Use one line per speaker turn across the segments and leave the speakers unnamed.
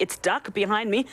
It's dark behind me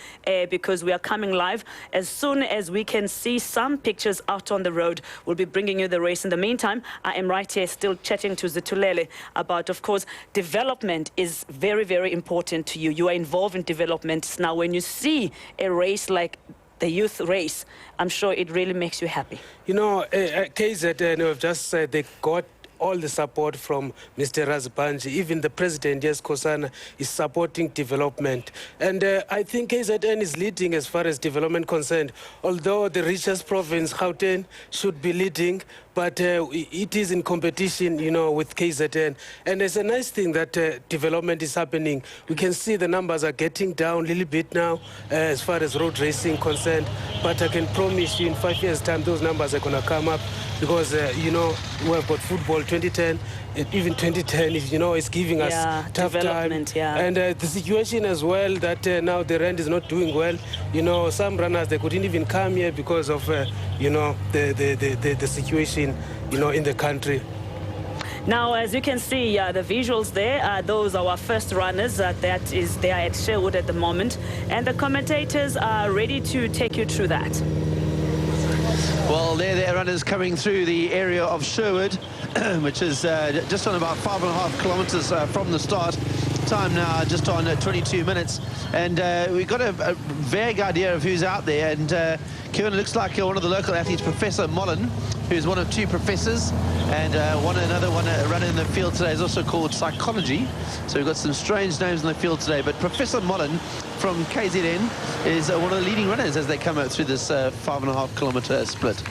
because we are coming live. As soon as we can see some pictures out on the road, we'll be bringing you the race. In the meantime, I am right here still chatting to Zitulele about, of course, development is very, very important to you. You are involved in development. Now, when you see a race like the youth race, I'm sure it really makes you happy.
You know, KZN have just said they got all the support from Mr. Razbanji. Even the president, yes, Kosana, is supporting development. And I think KZN is leading as far as development concerned. Although the richest province, Gauteng, should be leading, but it is in competition, you know, with KZN. And it's a nice thing that development is happening. We can see the numbers are getting down a little bit now as far as road racing concerned. But I can promise you in 5 years' time, those numbers are going to come up because, you know, we have got football 2010, even 2010, you know, it's giving us tough time.
Yeah.
And the situation as well that now the rand is not doing well. You know, some runners, they couldn't even come here because of, you know, the situation, you know, in the country.
Now, as you can see, the visuals there, those are our first runners. They are at Sherwood at the moment. And the commentators are ready to take you through that.
Well, there are runners coming through the area of Sherwood, which is just on about 5.5 kilometers from the start. Time now just on 22 minutes. And we've got a vague idea of who's out there. And Kevin, it looks like one of the local athletes, Professor Mullen, who's one of two professors. And another one runner in the field today is also called Psychology. So we've got some strange names in the field today. But Professor Mullen from KZN is one of the leading runners as they come out through this 5.5 kilometer split.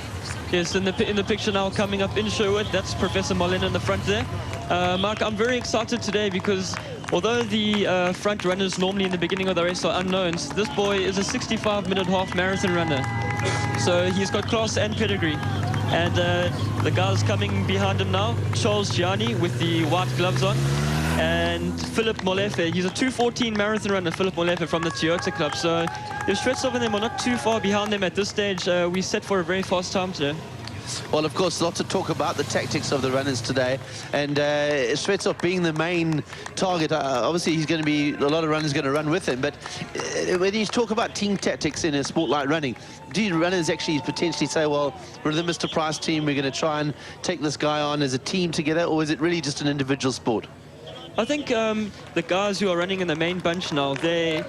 Yes, in the picture now coming up in Sherwood, that's Professor Mullen in the front there. Mark, I'm very excited today because although the front runners normally in the beginning of the race are unknowns, this boy is a 65-minute half marathon runner. So he's got class and pedigree. And the guys coming behind him now, Charles Gianni with the white gloves on, and Philip Molefe. He's a 2:14 marathon runner, Philip Molefe from the Toyota Club. So if Schwetzhoff and them are not too far behind them at this stage, we set for a very fast time today.
Well, of course, lots of talk about the tactics of the runners today, and Schwetzhoff being the main target, obviously he's going to be, a lot of runners going to run with him, but when you talk about team tactics in a sport like running, do runners actually potentially say, well, we're the Mr. Price team, we're going to try and take this guy on as a team together, or is it really just an individual sport?
I think the guys who are running in the main bunch now, they're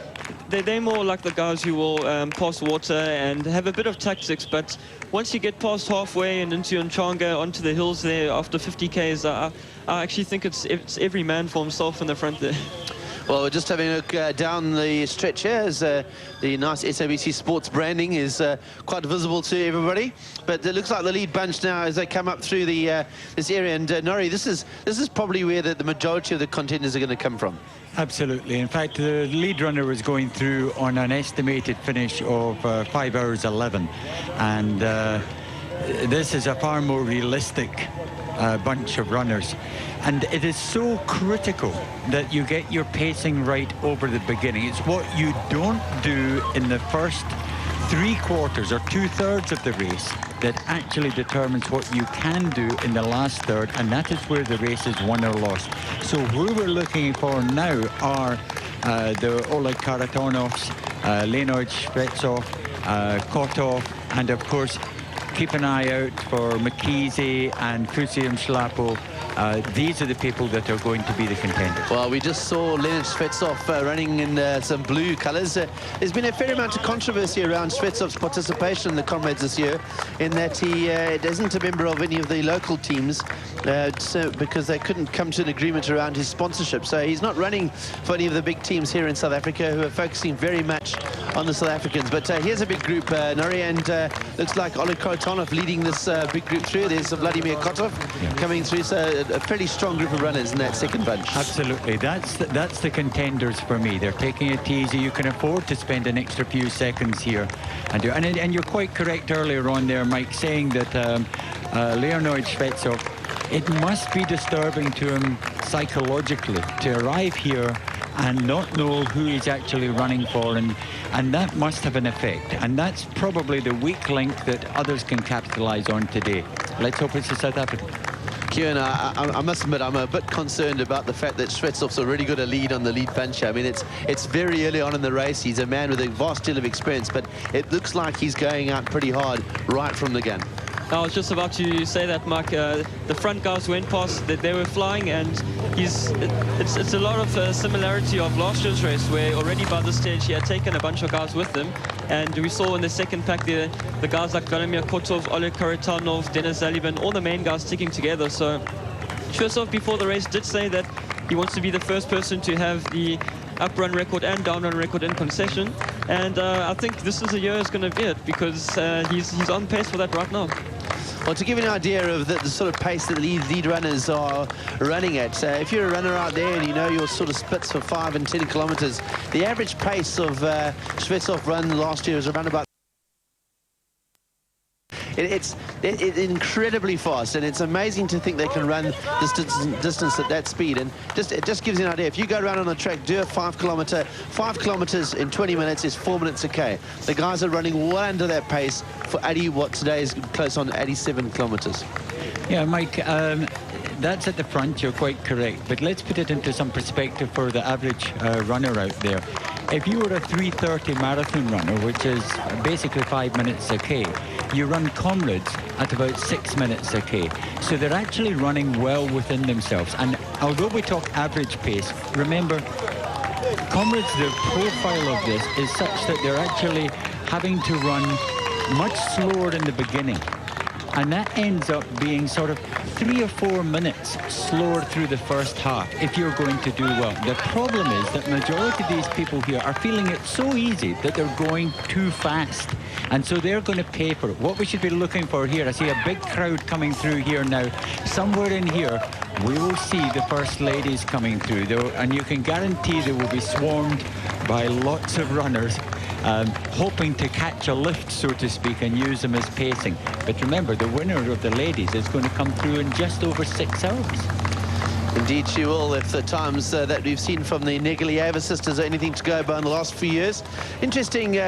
more like the guys who will pass water and have a bit of tactics, but once you get past halfway and into Nchanga, onto the hills there after 50 Ks, I actually think it's every man for himself in the front there.
Well, we're just having a look down the stretch here as the nice SABC Sports branding is quite visible to everybody. But it looks like the lead bunch now as they come up through the this area. And Norrie, this is probably where the majority of the contenders are going to come from.
Absolutely. In fact, the lead runner was going through on an estimated finish of 5 hours 11. And this is a far more realistic bunch of runners. And it is so critical that you get your pacing right over the beginning. It's what you don't do in the first 3/4 or 2/3 of the race that actually determines what you can do in the last third, and that is where the race is won or lost. So who we're looking for now are the Oleg Karatonovs, Leonid Schwetzhoff, Kotov, and of course keep an eye out for McKeesey and Fusium Schlapo. These are the people that are going to be the contenders.
Well, we just saw Leonid Schwetzhoff running in some blue colours. There's been a fair amount of controversy around Schwetzhoff's participation in the Comrades this year, in that he isn't a member of any of the local teams because they couldn't come to an agreement around his sponsorship. So he's not running for any of the big teams here in South Africa who are focusing very much on the South Africans. But here's a big group, Norrie, and looks like Oleg Karatonov leading this big group through. There's Vladimir Kotov coming through. So a fairly strong group of runners in that second bunch.
Absolutely, that's the contenders for me. They're taking it easy. You can afford to spend an extra few seconds here, and you're quite correct earlier on there, Mike, saying that Leonid Schwetzhoff, it must be disturbing to him psychologically to arrive here and not know who he's actually running for, and that must have an effect, and that's probably the weak link that others can capitalize on today. Let's hope it's the South African.
Kieran, I must admit, I'm a bit concerned about the fact that Shvetsov's already got a lead on the lead puncher. I mean, it's very early on in the race. He's a man with a vast deal of experience, but it looks like he's going out pretty hard right from the gun.
I was just about to say that, Mark. The front guys went past, they were flying, and it's a lot of similarity of last year's race, where already by this stage he had taken a bunch of guys with him. And we saw in the second pack the guys like Vladimir Kotov, Oleg Karatanov, Denis Zalibin, all the main guys sticking together. So Shvetsov before the race did say that he wants to be the first person to have the up-run record and down-run record in concession. And I think this is the year is going to be it, because he's on pace for that right now.
Well, to give you an idea of the sort of pace that the lead runners are running at, if you're a runner out there and you know your sort of splits for 5 and 10 kilometers, the average pace of Shvetsov run last year was around about... It's incredibly fast, and it's amazing to think they can run distance at that speed. And it just gives you an idea. If you go around on a track, do a 5 kilometers in 20 minutes is 4 minutes a K. The guys are running well under that pace for 80, what today is close on 87 kilometers.
Yeah, Mike, that's at the front, you're quite correct. But let's put it into some perspective for the average runner out there. If you were a 3:30 marathon runner, which is basically 5 minutes a K, you run Comrades at about 6 minutes a K. So they're actually running well within themselves. And although we talk average pace, remember, Comrades, the profile of this is such that they're actually having to run much slower in the beginning. And that ends up being sort of 3 or 4 minutes slower through the first half if you're going to do well. The problem is that majority of these people here are feeling it so easy that they're going too fast. And so they're going to pay for it. What we should be looking for here, I see a big crowd coming through here now. Somewhere in here, we will see the first ladies coming through, though, and you can guarantee they will be swarmed by lots of runners. Hoping to catch a lift, so to speak, and use them as pacing. But remember, the winner of the ladies is going to come through in just over 6 hours.
Indeed she will, if the times that we've seen from the Negalieva sisters are anything to go by in the last few years. Interesting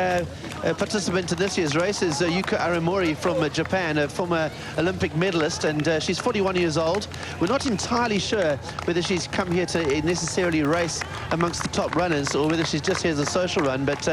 participant to this year's race is Yuka Aramori from Japan, a former Olympic medalist, and she's 41 years old. We're not entirely sure whether she's come here to necessarily race amongst the top runners or whether she's just here as a social run, but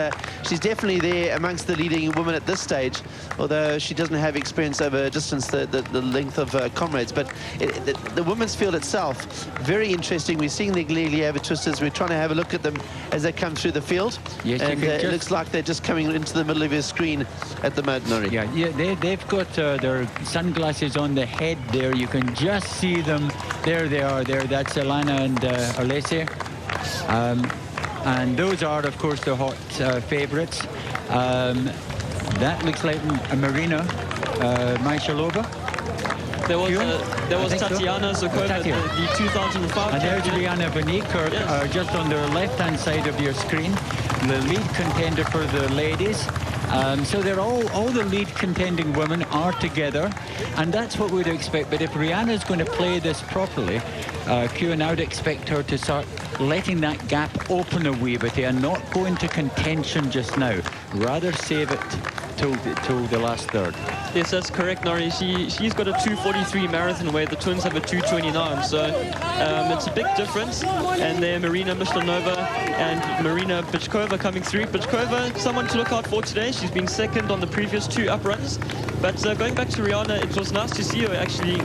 she's definitely there amongst the leading women at this stage, although she doesn't have experience over a distance the length of Comrades. But the women's field itself, very interesting. We're seeing the Negalieva twisters. We're trying to have a look at them as they come through the field. Yes, and it looks like they're just coming into the middle of your screen at the moment, Nori.
Yeah, they've got their sunglasses on the head there. You can just see them. There they are there. That's Elana and Olese. And those are, of course, the hot favorites. That looks like Marina Maishalova.
There was Tatiana Zukova, the 2005
and there's Rihanna Vaneker, yes. Just on the left-hand side of your screen, the lead contender for the ladies. So they're all the lead contending women are together, and that's what we'd expect. But if Rihanna's going to play this properly, Kieran, I would expect her to start letting that gap open a wee bit and not go into contention just now. Rather save it till the last third.
Yes, that's correct, Nori. She's got a 2:43 marathon where the twins have a 2:29, so it's a big difference. And then Marina Mishlanova and Marina Bichkova coming through. Bichkova, someone to look out for today. She's been second on the previous 2 up-runs. But going back to Rihanna, it was nice to see her actually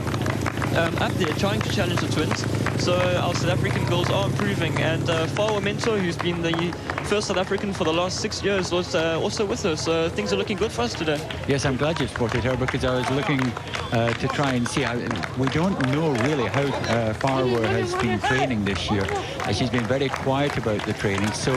up there trying to challenge the twins. So our South African girls are improving, and Fawa Mentor, who's been the first South African for the last 6 years, was also with her. So things are looking good for us today.
Yes, I'm glad you spotted her, because I was looking to try and see how. We don't know really how Fawa has been training this year. She's been very quiet about the training, so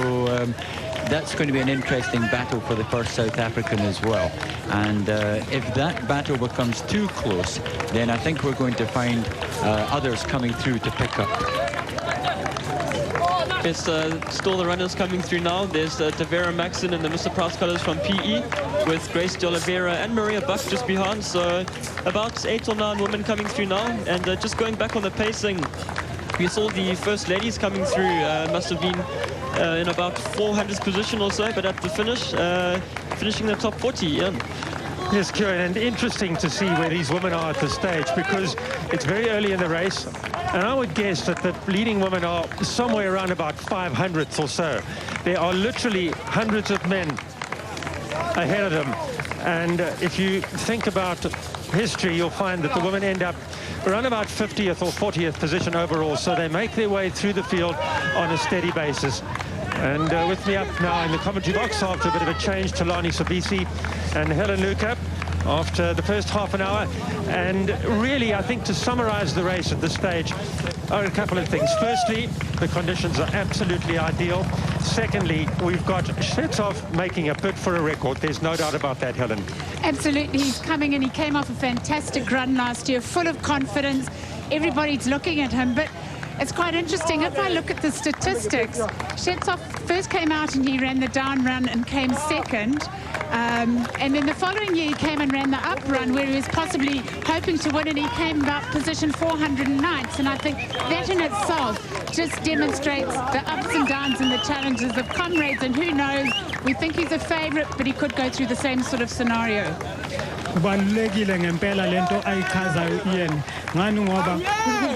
that's going to be an interesting battle for the first South African as well. And if that battle becomes too close, then I think we're going to find others coming through to pick up.
It's still the runners coming through now. There's Devera Maxon and the Mr. Price colours from PE, with Grace de Oliveira and Maria Buck just behind. So about 8 or 9 women coming through now. And just going back on the pacing, we saw the first ladies coming through. Must have been in about 400th position or so, but at the finish, finishing the top 40. Yeah.
Yes, Kieran, and interesting to see where these women are at this stage, because it's very early in the race, and I would guess that the leading women are somewhere around about 500th or so. There are literally hundreds of men ahead of them, and if you think about history, you'll find that the women end up around about 50th or 40th position overall, so they make their way through the field on a steady basis. And with me up now in the commentary box after a bit of a change, Tulani Sobisi and Helen Luca after the first half an hour. And really, I think to summarize the race at this stage are a couple of things. Firstly, the conditions are absolutely ideal. Secondly, we've got Shetov making a bid for a record. There's no doubt about that, Helen.
Absolutely. He's coming in. He came off a fantastic run last year, full of confidence. Everybody's looking at him, but it's quite interesting. If I look at the statistics, Shetov first came out and he ran the down run and came second. And then the following year he came and ran the up run where he was possibly hoping to win, and he came about position 409th. And I think that in itself just demonstrates the ups and downs and the challenges of Comrades. And who knows, we think he's a favorite, but he could go through the same sort of scenario.
Kubalulekile ngempela lento ayichazayo yena ngani ngoba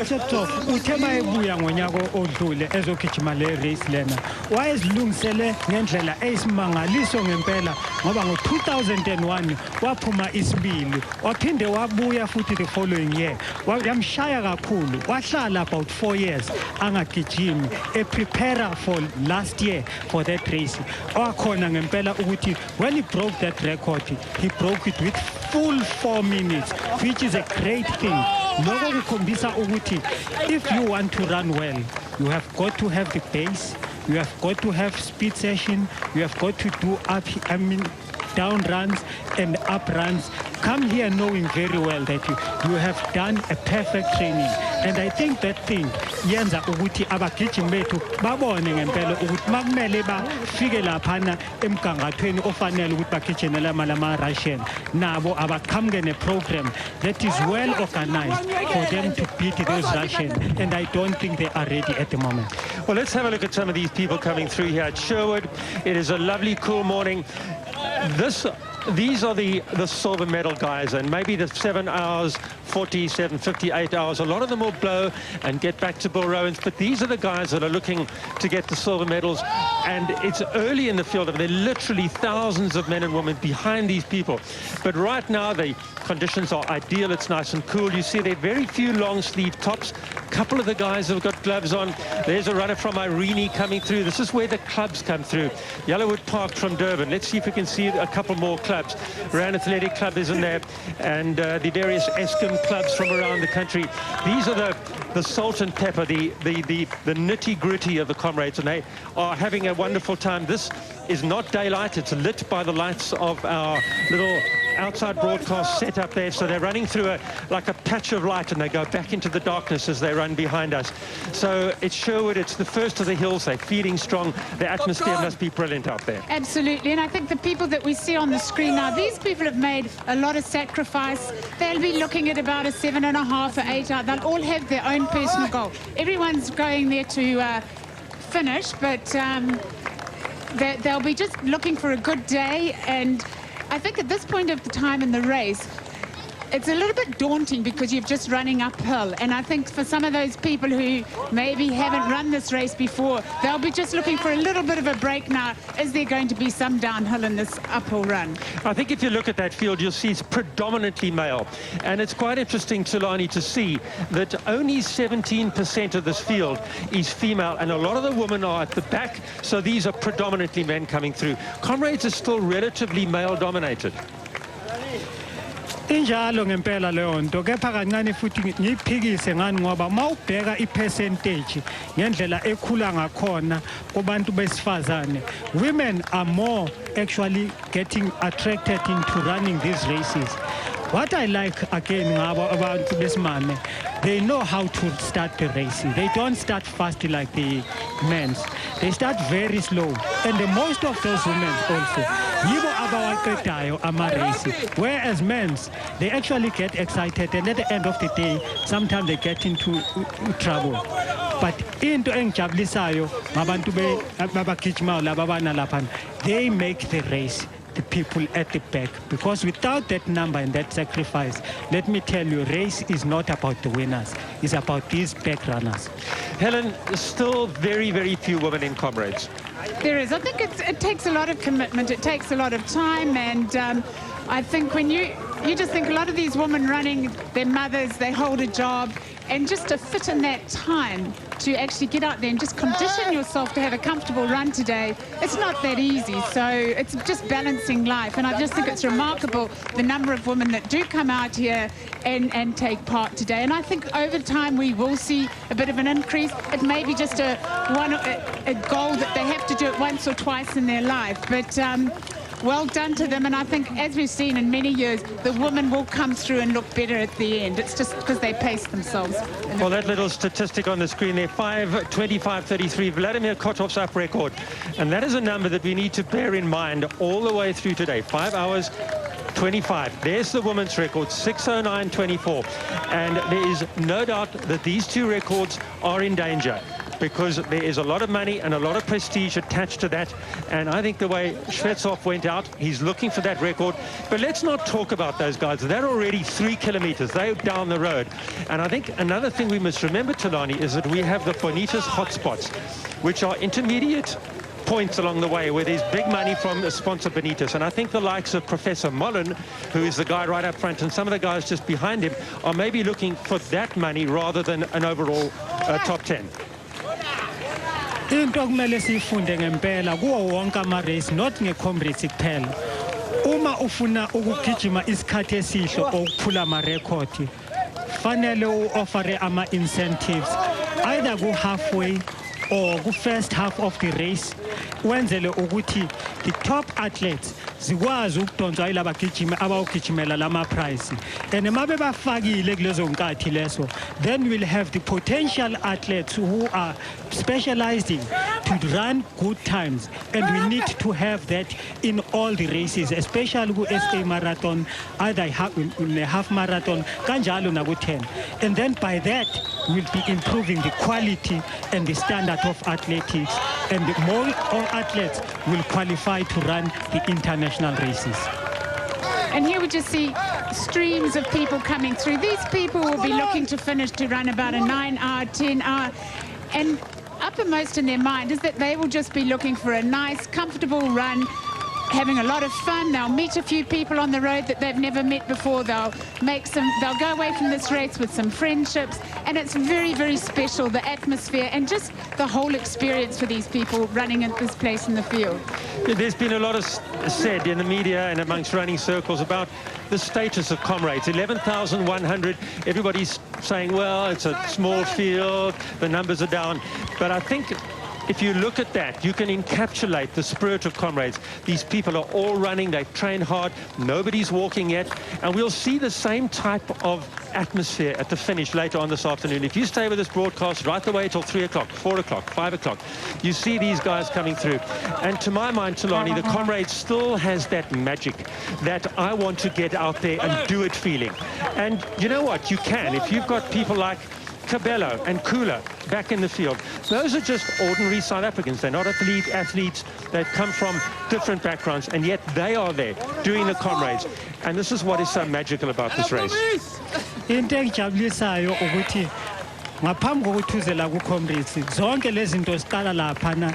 uShetov uthe mayebuya ngonyaka odlule ezogijima le race lena wayezilungisele ngendlela eyisimangaliso ngempela ngoba ngo2001 waphuma isibili waphinde wabuya futhi the following year yamshaya kakhulu wahlala about 4 years angagijimi prepare for last year for that race wakhona ngempela ukuthi when he broke that record he broke it with full 4 minutes, which is a great thing. If you want to run well, you have got to have the pace, you have got to have speed session, you have got to do down runs and up runs. Come here knowing very well that you have done a perfect training. And I think that thing yenza ukuthi abagijimi bethu babone ngempela ukuthi makumele bafike laphana emgangathweni ofanele ukuthi bagijimela malama Russian nabo abaqhamuke neprogram that is well organized for them to beat those Russians, and I don't think they are ready at the moment.
Well, let's have a look at some of these people coming through here at Sherwood. It is a lovely, cool morning. These are the silver medal guys, and maybe the 7 hours 47, 58 hours. A lot of them will blow and get back to Bill Rowans, but these are the guys that are looking to get the silver medals, and it's early in the field. There are literally thousands of men and women behind these people, but right now the conditions are ideal. It's nice and cool. You see there are very few long sleeve tops. A couple of the guys have got gloves on. There's a runner from Irene coming through. This is where the clubs come through. Yellowwood Park from Durban. Let's see if we can see a couple more clubs. Rand Athletic Club is in there, and the various Eskom clubs from around the country. These are the salt and pepper, the nitty-gritty of the Comrades, and they are having a wonderful time. This is not daylight. It's lit by the lights of our little outside broadcast set up there, so they're running through like a patch of light, and they go back into the darkness as they run behind us. So it's Sherwood, it's the first of the hills. They're feeling strong. The atmosphere must be brilliant out there.
Absolutely, and I think the people that we see on the screen now, these people have made a lot of sacrifice. They'll be looking at about a 7.5 or 8 hour. They'll all have their own personal goal. Everyone's going there to finish, but they'll be just looking for a good day. And I think at this point of the time in the race, it's a little bit daunting because you're just running uphill. And I think for some of those people who maybe haven't run this race before, they'll be just looking for a little bit of a break now. Is there going to be some downhill in this uphill run?
I think if you look at that field, you'll see it's predominantly male. And it's quite interesting, Tulani, to see that only 17% of this field is female, and a lot of the women are at the back. So these are predominantly men coming through. Comrades is still relatively male-dominated.
Injalo ngempela leyo nto kepha kancane futhi ngiyiphikise ngani ngoba mawubheka ipercentage ngendlela ekhula ngakhona kubantu besifazane, women are more actually getting attracted into running these races. What I like again about besimame, they know how to start the race. They don't start fast like the men. They start very slow. And most of those women also, yibo abawaqedayo ama-race. Whereas men, they actually get excited, and at the end of the day, sometimes they get into trouble. But into engijabulisayo ngabantu abagijimayo laba bana lapha, they make the race. the people at the back, because without that number and that sacrifice, let me tell you, race is not about the winners, it's about these back runners.
Helen, still very, very few women in Comrades.
There is. I think it takes a lot of commitment. It takes a lot of time. And I think when you just think a lot of these women running, their mothers, they hold a job. And just to fit in that time to actually get out there and just condition yourself to have a comfortable run today, it's not that easy. So it's just balancing life. And I just think it's remarkable the number of women that do come out here and take part today. And I think over time we will see a bit of an increase. It may be just a goal that they have to do it once or twice in their life. But well done to them, and I think, as we've seen in many years, the women will come through and look better at the end. It's just because they pace themselves.
Well, that little statistic on the screen there, 5:25:33, Vladimir Kotov's up record. And that is a number that we need to bear in mind all the way through today. 5 hours 25. There's the women's record, 6:09:24. And there is no doubt that these two records are in danger, because there is a lot of money and a lot of prestige attached to that. And I think the way Shvetsov went out, he's looking for that record. But let's not talk about those guys. They're already 3 kilometers. They're down the road. And I think another thing we must remember, Talani, is that we have the Bonitas hotspots, which are intermediate points along the way where there's big money from the sponsor Bonitas. And I think the likes of Professor Mullen, who is the guy right up front, and some of the guys just behind him, are maybe looking for that money rather than an overall top 10.
Into okumele sifunde ngempela kuwo wonke ama-race, not nge-Comrades kuphela. Uma ufuna ukugijima isikhathi esihle okuphula ama-record, fanele u-offere ama-incentives either ku-halfway or ku-first half of the race, wenzele ukuthi the top athletes zikwazi ukudonswa yilaba bagijimi abawugijimela lama-prize. And mabe bafakile kulezo nkathi leso, then we'll have the potential athletes who are specializing to run good times. And we need to have that in all the races, especially ku-SA Marathon, either in a half marathon, kanjalo na ku-10. And then by that, we'll be improving the quality and the standard of athletics. And the more athletes will qualify to run the international races.
And here we just see streams of people coming through. These people will be looking to finish to run about a 9-hour, 10-hour. And uppermost in their mind is that they will just be looking for a nice, comfortable run, having a lot of fun. They'll meet a few people on the road that they've never met before. They'll go away from this race with some friendships, and it's very, very special, the atmosphere and just the whole experience for these people running at this place in the field.
There's been a lot of said in the media and amongst running circles about the status of Comrades. 11,100, everybody's saying, well, it's a small field, the numbers are down. But I think if you look at that, you can encapsulate the spirit of Comrades. These people are all running, they've trained hard, nobody's walking yet, and we'll see the same type of atmosphere at the finish later on this afternoon. If you stay with this broadcast right the way till 3 o'clock, 4 o'clock, 5 o'clock, you see these guys coming through. And to my mind, Talani, the Comrades still has that magic that I want to get out there and do it feeling. And you know what? You can. If you've got people like Cabello and Kula back in the field. Those are just ordinary South Africans. They're not athletes. They've come from different backgrounds, and yet they are there doing the Comrades. And this is what is so magical about this race.
Into engijabulisayo ukuthi ngaphambi kokuthuzela ku-Comrades zonke lezi zinto ziqala laphana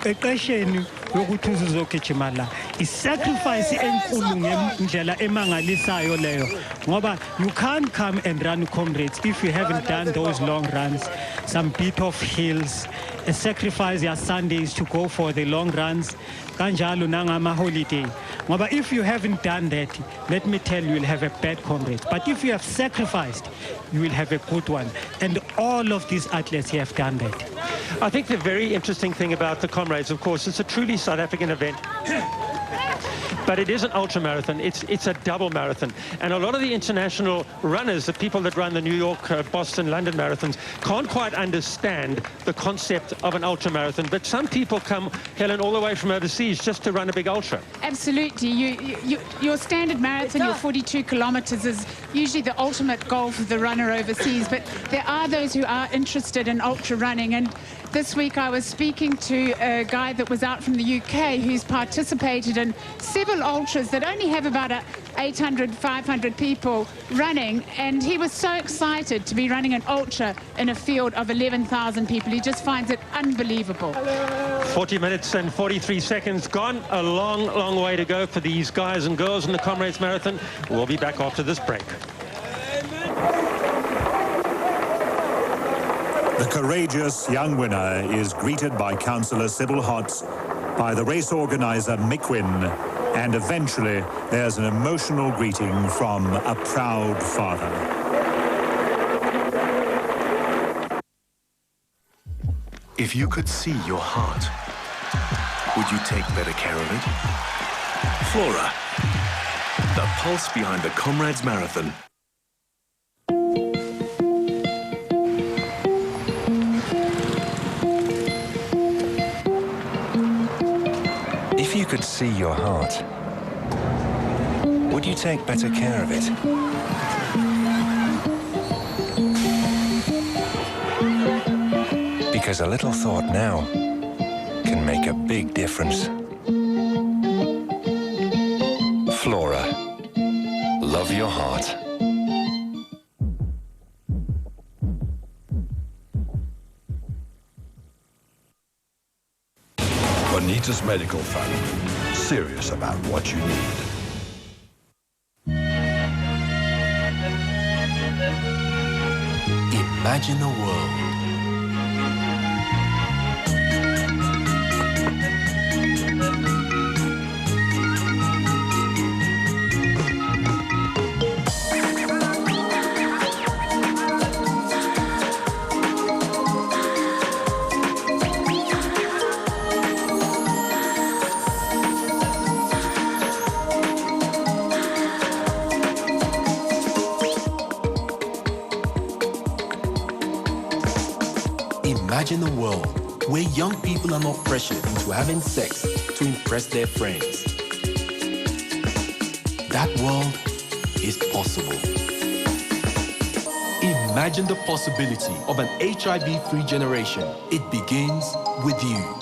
eqesheni yokuthi uzogijima la. I-sacrifice enkulu ngendlela emangalisayo leyo, ngoba you can't come and run Comrades if you haven't done those long runs, some bit of hills, a sacrifice your Sundays to go for the long runs, kanjalo nangama holiday. Ngoba if you haven't done that, let me tell you, you'll have a bad Comrades. But if you have sacrificed, you will have a good one. And all of these athletes have done that.
I think the very interesting thing about the Comrades, of course, it's a truly South African event. But it is an ultra marathon. It's a double marathon. And a lot of the international runners, the people that run the New York, Boston, London marathons, can't quite understand the concept of an ultra marathon. But some people come, Helen, all the way from overseas just to run a big ultra.
Absolutely. Your standard marathon, your 42 kilometers, is usually the ultimate goal for the runner overseas. But there are those who are interested in ultra running. And This week I was speaking to a guy that was out from the UK who's participated in several ultras that only have about 800, 500 people running, and he was so excited to be running an ultra in a field of 11,000 people. He just finds it unbelievable.
40 minutes and 43 seconds gone. A long, long way to go for these guys and girls in the Comrades Marathon. We'll be back after this break.
The courageous young winner is greeted by Councillor Sybil Hotz, by the race organiser Mick Wynn, and eventually there's an emotional greeting from a proud father.
If you could see your heart, would you take better care of it? Flora, the pulse behind the Comrades Marathon.
If you could see your heart, would you take better care of it? Because a little thought now can make a big difference. Flora, love your heart.
Bonita's Medical Fund. Serious about what you need.
Imagine a world Imagine a world where young people are not pressured into having sex to impress their friends. That world is possible. Imagine the possibility of an HIV-free generation. It begins with you.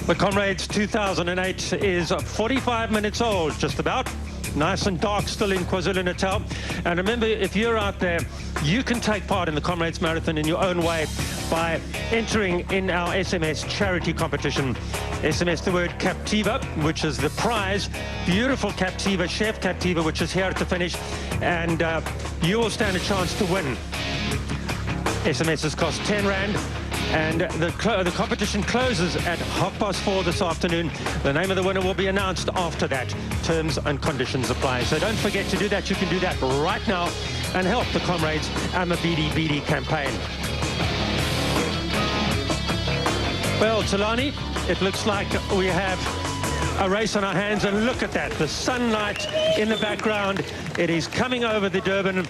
The Comrades 2008 is 45 minutes old, just about. Nice and dark still in KwaZulu-Natal. And remember, if you're out there, you can take part in the Comrades Marathon in your own way by entering in our SMS charity competition. SMS the word Captiva, which is the prize. Beautiful Captiva, Chef Captiva, which is here at the finish. And you will stand a chance to win. SMSs cost 10 Rand. And the competition closes at 4:30 this afternoon. The name of the winner will be announced after that. Terms and conditions apply. So don't forget to do that. You can do that right now and help the Comrades and the BD campaign. Well, Tulani, it looks like we have a race on our hands. And look at that, the sunlight in the background. It is coming over the Durban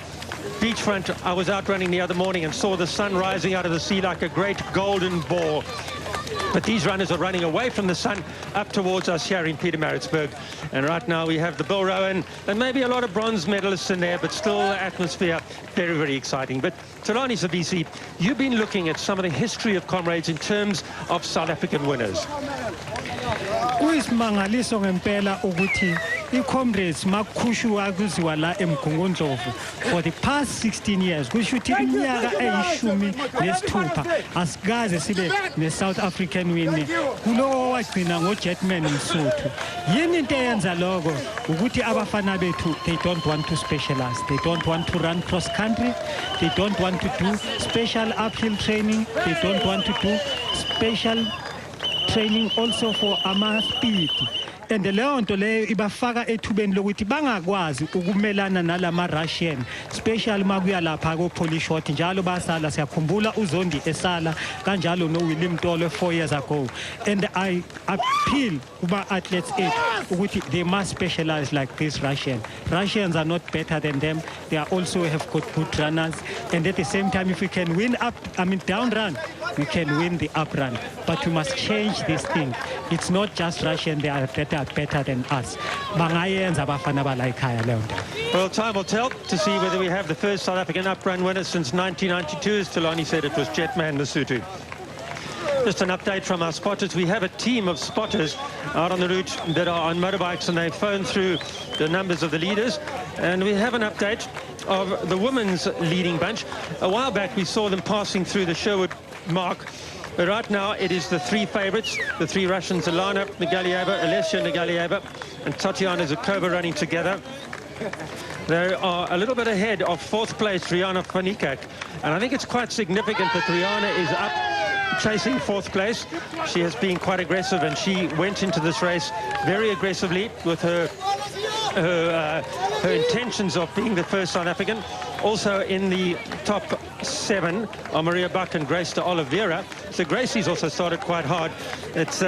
beachfront. I was out running the other morning and saw the sun rising out of the sea like a great golden ball. But these runners are running away from the sun up towards us here in Pietermaritzburg. And right now we have the Bill Rowan and maybe a lot of bronze medalists in there, but still the atmosphere very, very exciting. But Tulani Sabisi, you've been looking at some of the history of Comrades in terms of South African winners.
Kuyisimangaliso ngempela ukuthi i-Comrades makukhushuwa kuziwa la eMgungundlovu for the past 16 years. Kusho ukuthi iminyaka eyishumi nesithupha asikaze sibe ne-South African win kulowo wagcina ngoJetman Msuthu. Yini into eyenza lokho ukuthi abafana bethu they don't want to specialize. They don't want to run cross country. They don't want to do special uphill training. They don't want to do special training also for ama-speed. And leyo nto leyo ibafaka ethubeni lokuthi bangakwazi ukumelana nalama-Russian, special makuya lapha ko-Polishot njalo basala. Siyakhumbula uZondi esala kanjalo no-William Tolo 4 years ago. And I appeal kuma-athletes ukuthi they must specialize like this Russian. Russians are not better than them. They are also have got good runners. And at the same time, if we can win down run, we can win the up run. But we must change this thing. It's not just Russian, they are better are better than us. Bangayenza abafana balayikhaya leyo nto.
Well, time will tell to see whether we have the first South African uprun winner since 1992. As Tulani said, it was Jetman Lesotho. Just an update from our spotters. We have a team of spotters out on the route that are on motorbikes, and they phone through the numbers of the leaders. And we have an update of the women's leading bunch. A while back, we saw them passing through the Sherwood mark. But right now, it is the three favorites, the three Russians, Alana Nagalieva, Alessia Nagalieva, and Tatiana Zakova running together. They are a little bit ahead of fourth place, Rihanna Fanikak. And I think it's quite significant that Rihanna is up chasing fourth place. She has been quite aggressive, and she went into this race very aggressively with her intentions of being the first South African. Also in the top 7 are Maria Buck and Grace de Oliveira. So Gracie's also started quite hard. It's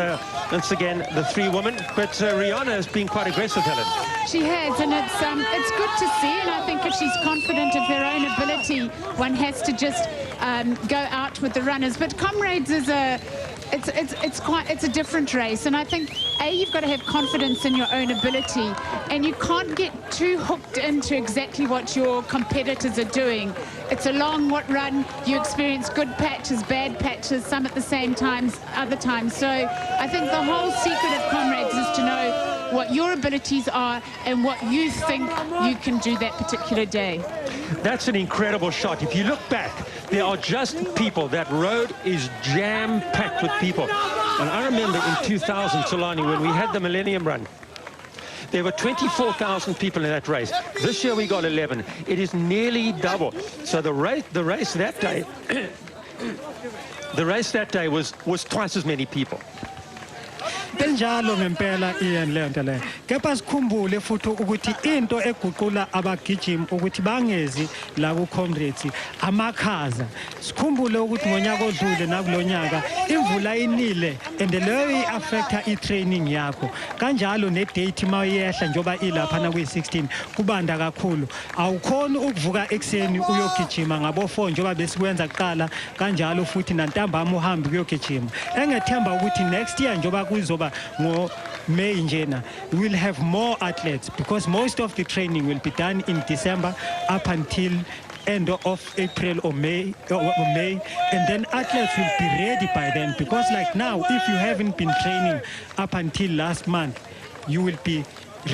once again the three women, but Rihanna has been quite aggressive, Helen.
She has, and it's good to see, and I think if she's confident of her own ability, one has to just go out with the runners. But Comrades is it's a different race, and I think you've got to have confidence in your own ability, and you can't get too hooked into exactly what your competitors are doing. It's a long run. You experience good patches, bad patches, some at the same times, other times. So I think the whole secret of Comrades is to know what your abilities are and what you think you can do that particular day.
That's an incredible shot. If you look back, there are just people. That road is jam-packed with people. And I remember in 2000, Tulani, when we had the Millennium Run, there were 24,000 people in that race. This year we got 11. It is nearly double. So the race that day, was twice as many people.
Benjalo ngempela Ian leyo nto leyo. Kepha sikhumbule futhi ukuthi into eguqula abagijimi ukuthi bangezi la ku Comrades amakhaza. Sikhumbule ukuthi ngonyaka odlule nakulonyaka imvula inile and leyo affecta i-training yakho. Kanjalo ne-date mawuyehla njoba ilapha na kuyi-16 kubanda kakhulu. Awukhona ukuvuka ekseni uyogijima ngabo 4 njoba besikwenza kuqala kanjalo futhi nantambama uhambe kuyogijima. Engethemba ukuthi next year njoba kuzoba May njena we'll have more athletes because most of the training will be done in December up until end of April or May, and then athletes will be ready by then, because like now if you haven't been training up until last month you will be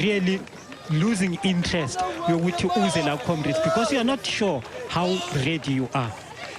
really losing interest with Uzela Comrades because you are not sure how ready you are.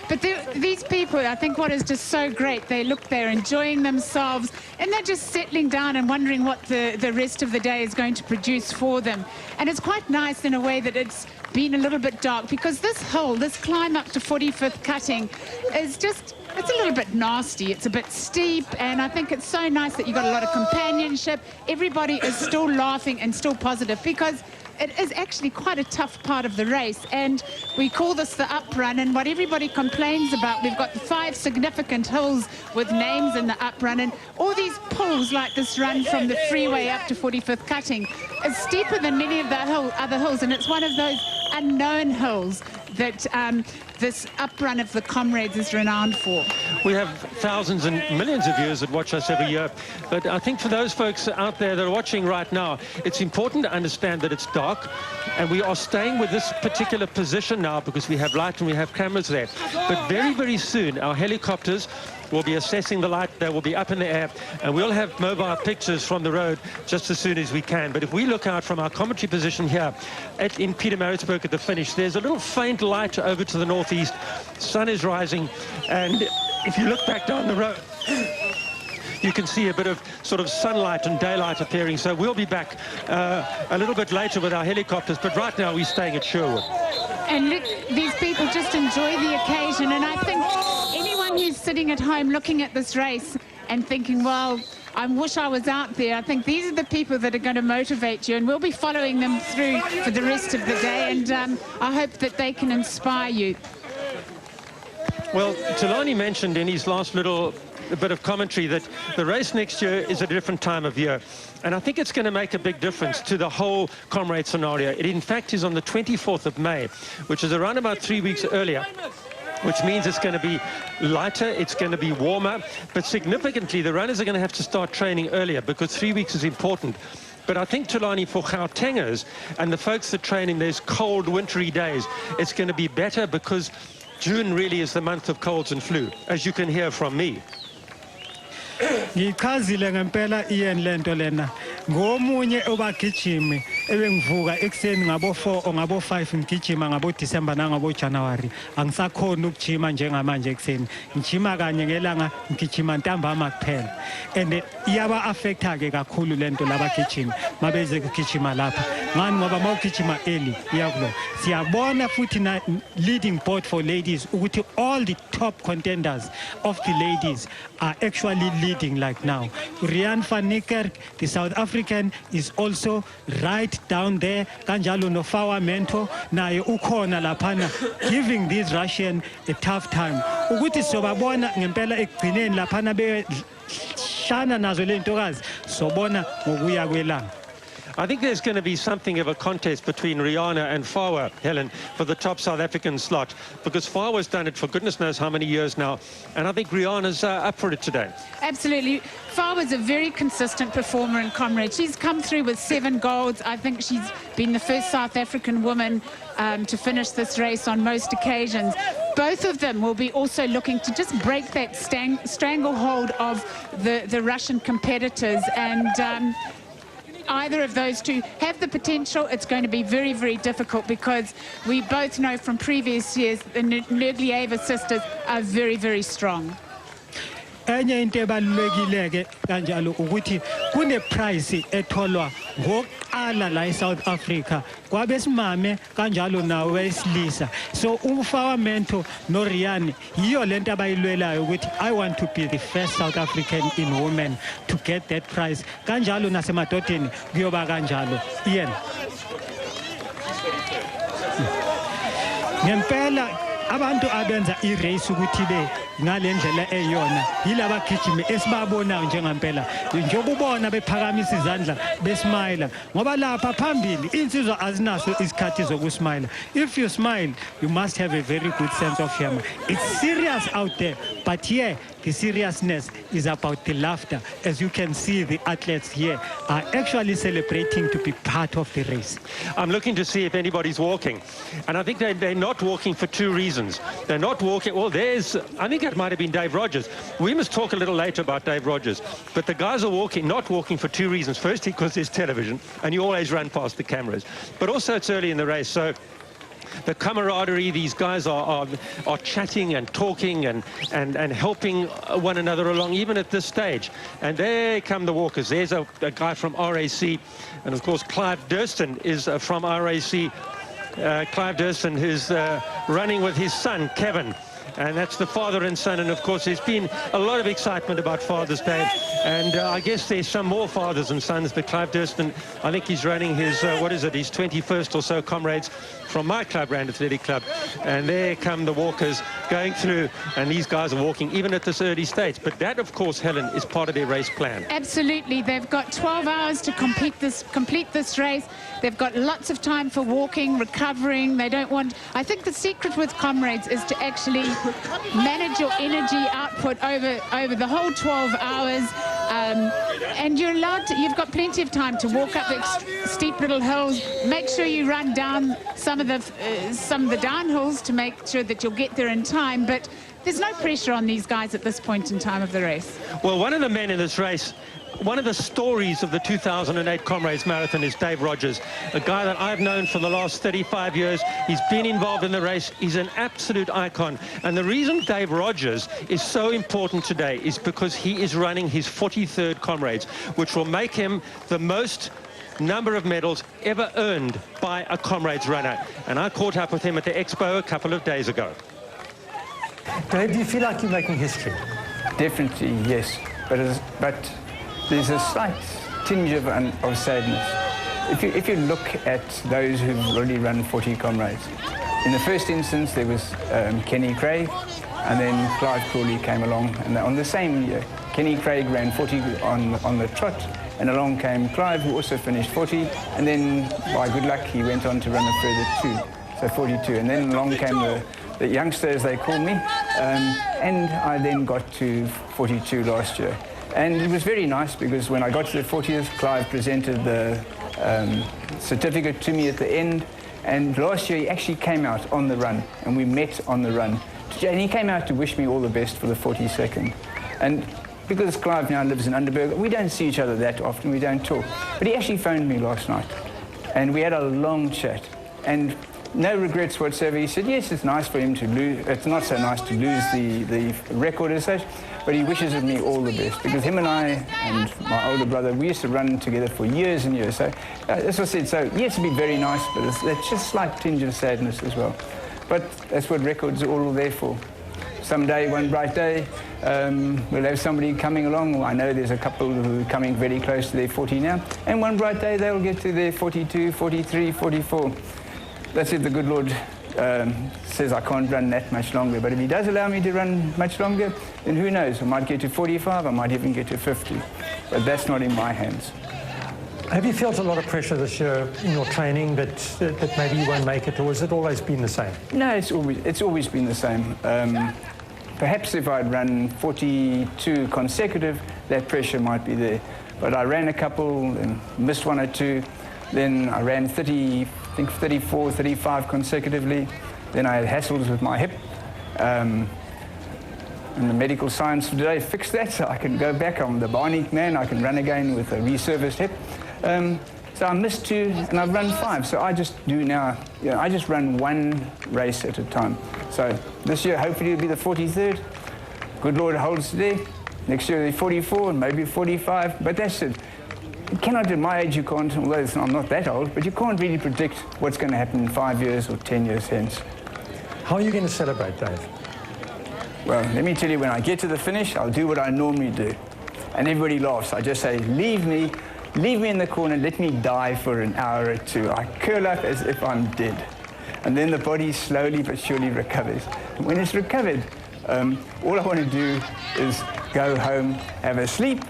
But these people, I think what is just so great, they're enjoying themselves, and they're just settling down and wondering what the rest of the day is going to produce for them. And it's quite nice in a way that it's been a little bit dark, because this hill, this climb up to 45th cutting, is just, it's a little bit nasty. It's a bit steep, and I think it's so nice that you've got a lot of companionship. Everybody is still laughing and still positive, because it is actually quite a tough part of the race, and we call this the up run, and what everybody complains about, we've got 5 significant hills with names in the up run, and all these pulls like this run from the freeway up to 45th cutting is steeper than many of the other hills, and it's one of those unknown hills that this up run of the Comrades is renowned for.
We have thousands and millions of viewers that watch us every year, but I think for those folks out there that are watching right now, it's important to understand that it's dark, and we are staying with this particular position now because we have light and we have cameras there. But very, very soon, our helicopters will be assessing the light. They will be up in the air, and we'll have mobile pictures from the road just as soon as we can. But if we look out from our commentary position here in Pietermaritzburg at the finish, there's a little faint light over to the northeast. Sun is rising, and if you look back down the road, you can see a bit of sort of sunlight and daylight appearing. So we'll be back a little bit later with our helicopters, but right now we're staying at Sherwood.
And look, these people just enjoy the occasion, and I think anyone who's sitting at home looking at this race and thinking, well, I wish I was out there, I think these are the people that are going to motivate you, and we'll be following them through for the rest of the day, and I hope that they can inspire you.
Well, Tulani mentioned in his last little bit of commentary that the race next year is at a different time of year, and I think it's going to make a big difference to the whole Comrade scenario. It in fact is on the 24th of May, which is around about 3 weeks earlier which means it's going to be lighter, it's going to be warmer. But significantly, the runners are going to have to start training earlier because 3 weeks is important. But I think, Tulani, for Gautengers and the folks that train in those cold, wintry days, it's going to be better because June really is the month of colds and flu, as you can hear from me.
Ngichazile ngempela iyen lento lena ngomunye obagijimi ebengivuka ekseni ngabo 4 or ngabo 5 ngigijima ngabo December nangabo January angisakhona ukujima njengamanje ekseni ngijima kanye ngelanga ngigijima ntambama kuphela and iyaba affecta ke kakhulu lento labagijimi mabeze ukugijima lapha ngani ngoba mawugijima early iyakulo siyabona futhi na leading board for ladies ukuthi all the top contenders of the ladies are actually leading like now. Rian van Niekerk, the South African, is also right down there. Kanjalo Nofawa Mento, naye ukhona laphana, giving these Russian a tough time. Ukuthi sobabona ngempela ekugcineni laphana be shana nazo le ntokazi sobona ngokuya kwelanga.
I think there's going to be something of a contest between Rihanna and Fawa, Helen, for the top South African slot, because Fawa's done it for goodness knows how many years now, and I think Rihanna's up for it today.
Absolutely. Fawa's a very consistent performer in Comrades. She's come through with 7 golds. I think she's been the first South African woman to finish this race on most occasions. Both of them will be also looking to just break that stranglehold of the Russian competitors, and either of those two have the potential. It's going to be very, very difficult because we both know from previous years the Nurglieva sisters are very, very strong.
Enye into ebalulekile kanjalo ukuthi kune prize etholwa ngokuqala la eSouth Africa kwabesimame kanjalo nawe wesilisa so umfawa Mento no Rian yiyo lento abayilwelayo ukuthi I want to be the first South African in women to get that prize kanjalo nasemadodeni kuyoba kanjalo Ian ngempela abantu abenza irace ukuthi be ngalendlela eyona yilaba gijimi esibabonayo njengampela njengoba ubona bephakamisa izandla besmile ngoba lapha phambili insizwa azinaso isikhathi zokusmile if you smile you must have a very good sense of humor it's serious out there but here the seriousness is about the laughter as you can see the athletes here are actually celebrating to be part of the race.
I'm looking to see if anybody's walking and I think they're not walking for 2 reasons. They're not walking, well there's, I think it might have been Dave Rogers. We must talk a little later about Dave Rogers, but the guys are walking, not walking for 2 reasons. Firstly, because there's television and you always run past the cameras, but also it's early in the race, so the camaraderie, these guys are chatting and talking and helping one another along, even at this stage. And there come the walkers. There's a guy from RAC, and of course Clive Durston is from RAC. Clive Durston, who's running with his son, Kevin. And that's the father and son, and of course there's been a lot of excitement about Father's Day, and I guess there's some more fathers and sons, but Clive Durston, I think he's running his, what is it, his 21st or so Comrades from my club, Rand Athletic Club, and there come the walkers going through, and these guys are walking even at this early stage, but that of course, Helen, is part of their race plan.
Absolutely, they've got 12 hours to complete this race. They've got lots of time for walking, recovering. They don't want, I think the secret with Comrades is to actually manage your energy output over the whole 12 hours. And you're allowed to, you've got plenty of time to walk up steep little hills. Make sure you run down some of the downhills to make sure that you'll get there in time. But there's no pressure on these guys at this point in time of the race.
Well, one of the men in this race, one of the stories of the 2008 Comrades Marathon is Dave Rogers, a guy that I've known for the last 35 years. He's been involved in the race. He's an absolute icon. And the reason Dave Rogers is so important today is because he is running his 43rd Comrades, which will make him the most number of medals ever earned by a Comrades runner. And I caught up with him at the Expo a couple of days ago.
Dave, do you feel like you're making history?
Definitely, yes. But there's a slight tinge of sadness. If you look at those who've already run 40 Comrades, in the first instance there was Kenny Craig, and then Clive Crawley came along, and on the same year, Kenny Craig ran 40 on the trot, and along came Clive, who also finished 40, and then by good luck he went on to run a further 2, so 42, and then along came the youngster, as they call me, and I then got to 42 last year. And it was very nice because when I got to the 40th, Clive presented the certificate to me at the end. And last year he actually came out on the run, and we met on the run. And he came out to wish me all the best for the 42nd. And because Clive now lives in Underberg, we don't see each other that often, we don't talk. But he actually phoned me last night, and we had a long chat. And no regrets whatsoever. He said, yes, it's nice for him to lose. It's not so nice to lose the record as such, but he wishes me all the best, because him and I and my older brother, we used to run together for years and years. So, as I said, so yes, it'd be very nice, but it's just a slight tinge of sadness as well. But that's what records are all there for. Someday, one bright day, we'll have somebody coming along. I know there's a couple who are coming very close to their 40 now, and one bright day they'll get to their 42, 43, 44. That's if the good Lord says I can't run that much longer. But if he does allow me to run much longer, then who knows? I might get to 45, I might even get to 50. But that's not in my hands.
Have you felt a lot of pressure this year in your training that maybe you won't make it, or has it always been the same?
No, it's always been the same. Perhaps if I'd run 42 consecutive, that pressure might be there. But I ran a couple and missed one or two. Then I ran 30, I think 34, 35 consecutively. Then I had hassles with my hip. And the medical science today fixed that, so I can go back. I'm the bionic man. I can run again with a resurfaced hip. So I missed 2, and I've run 5. So I just do now, I just run one race at a time. So this year, hopefully, it'll be the 43rd. Good Lord holds there. Next year, it'll be 44, and maybe 45. But that's it. You cannot, at my age, you can't, although I'm not that old, but you can't really predict what's going to happen in 5 years or 10 years hence.
How are you going to celebrate, Dave?
Well, let me tell you, when I get to the finish, I'll do what I normally do. And everybody laughs. I just say, leave me in the corner, let me die for an hour or two. I curl up as if I'm dead. And then the body slowly but surely recovers. And when it's recovered, all I want to do is go home, have a sleep,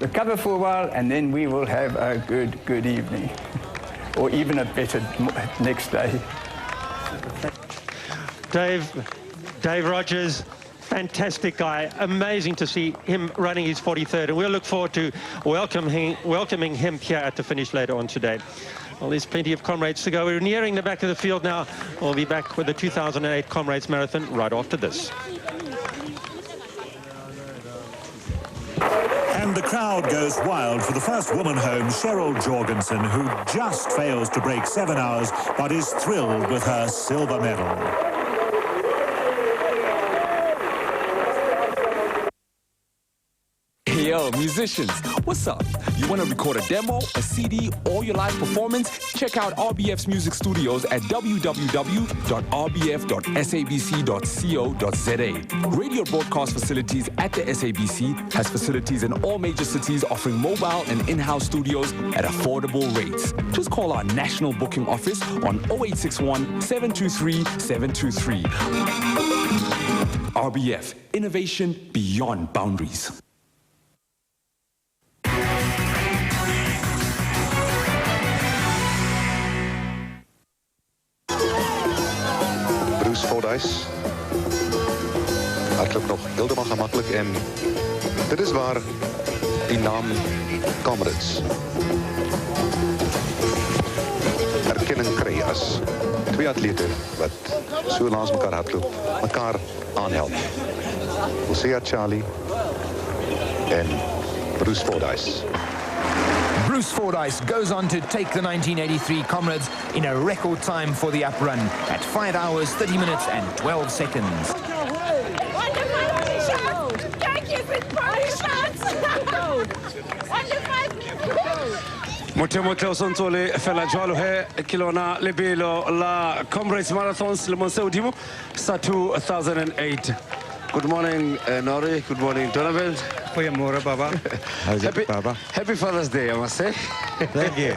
recover for a while, and then we will have a good evening. Or even a better next day.
Dave Rogers, fantastic guy. Amazing to see him running his 43rd, and we'll look forward to welcoming him here at the finish later on today. Well, there's plenty of Comrades to go. We're nearing the back of the field now. We'll be back with the 2008 Comrades Marathon right after this.
And the crowd goes wild for the first woman home, Cheryl Jorgensen, who just fails to break 7 hours, but is thrilled with her silver medal.
Yo, musicians, what's up? You want to record a demo, a CD, or your live performance? Check out RBF's music studios at www.rbf.sabc.co.za. Radio broadcast facilities at the SABC has facilities in all major cities offering mobile and in-house studios at affordable rates. Just call our national booking office on 0861 723 723. RBF, innovation beyond boundaries.
Fordyce. Hardloop nog helemaal gemakkelijk en dit is waar die naam Comrades erkenning kry as twee atlete wat so langs mekaar hardloop, mekaar aanhelp. Hosea Charlie en Bruce Fordyce.
Bruce Fordyce goes on to take the 1983 Comrades in a record time for the up run at 5 hours, 30 minutes and 12 seconds.
Mote o sontsole fela jwalo he kilona lebelo la Comrades Marathon le Monseudimo sa 2008. Good morning, Nori. Good morning, Donovan.
Goeiemorgen, Baba. How's it, Baba?
Happy Father's Day, I must say.
Thank you.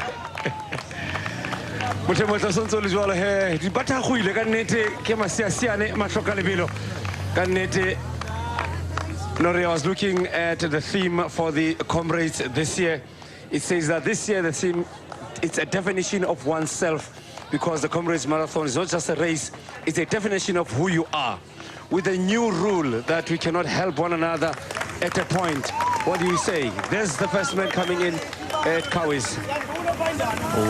Mote sontsole jwalo he di bata khuile ka nnete ke masiasiane matloka lebelo ka nnete. Nori, I was looking at the theme for the Comrades this year. It says that this year the theme, it's a definition of oneself.
because the Comrades Marathon is not just a race, it's a definition of who you are. With a new rule that we cannot help one another at a point. What do you say? There's the first man coming in at Kawis.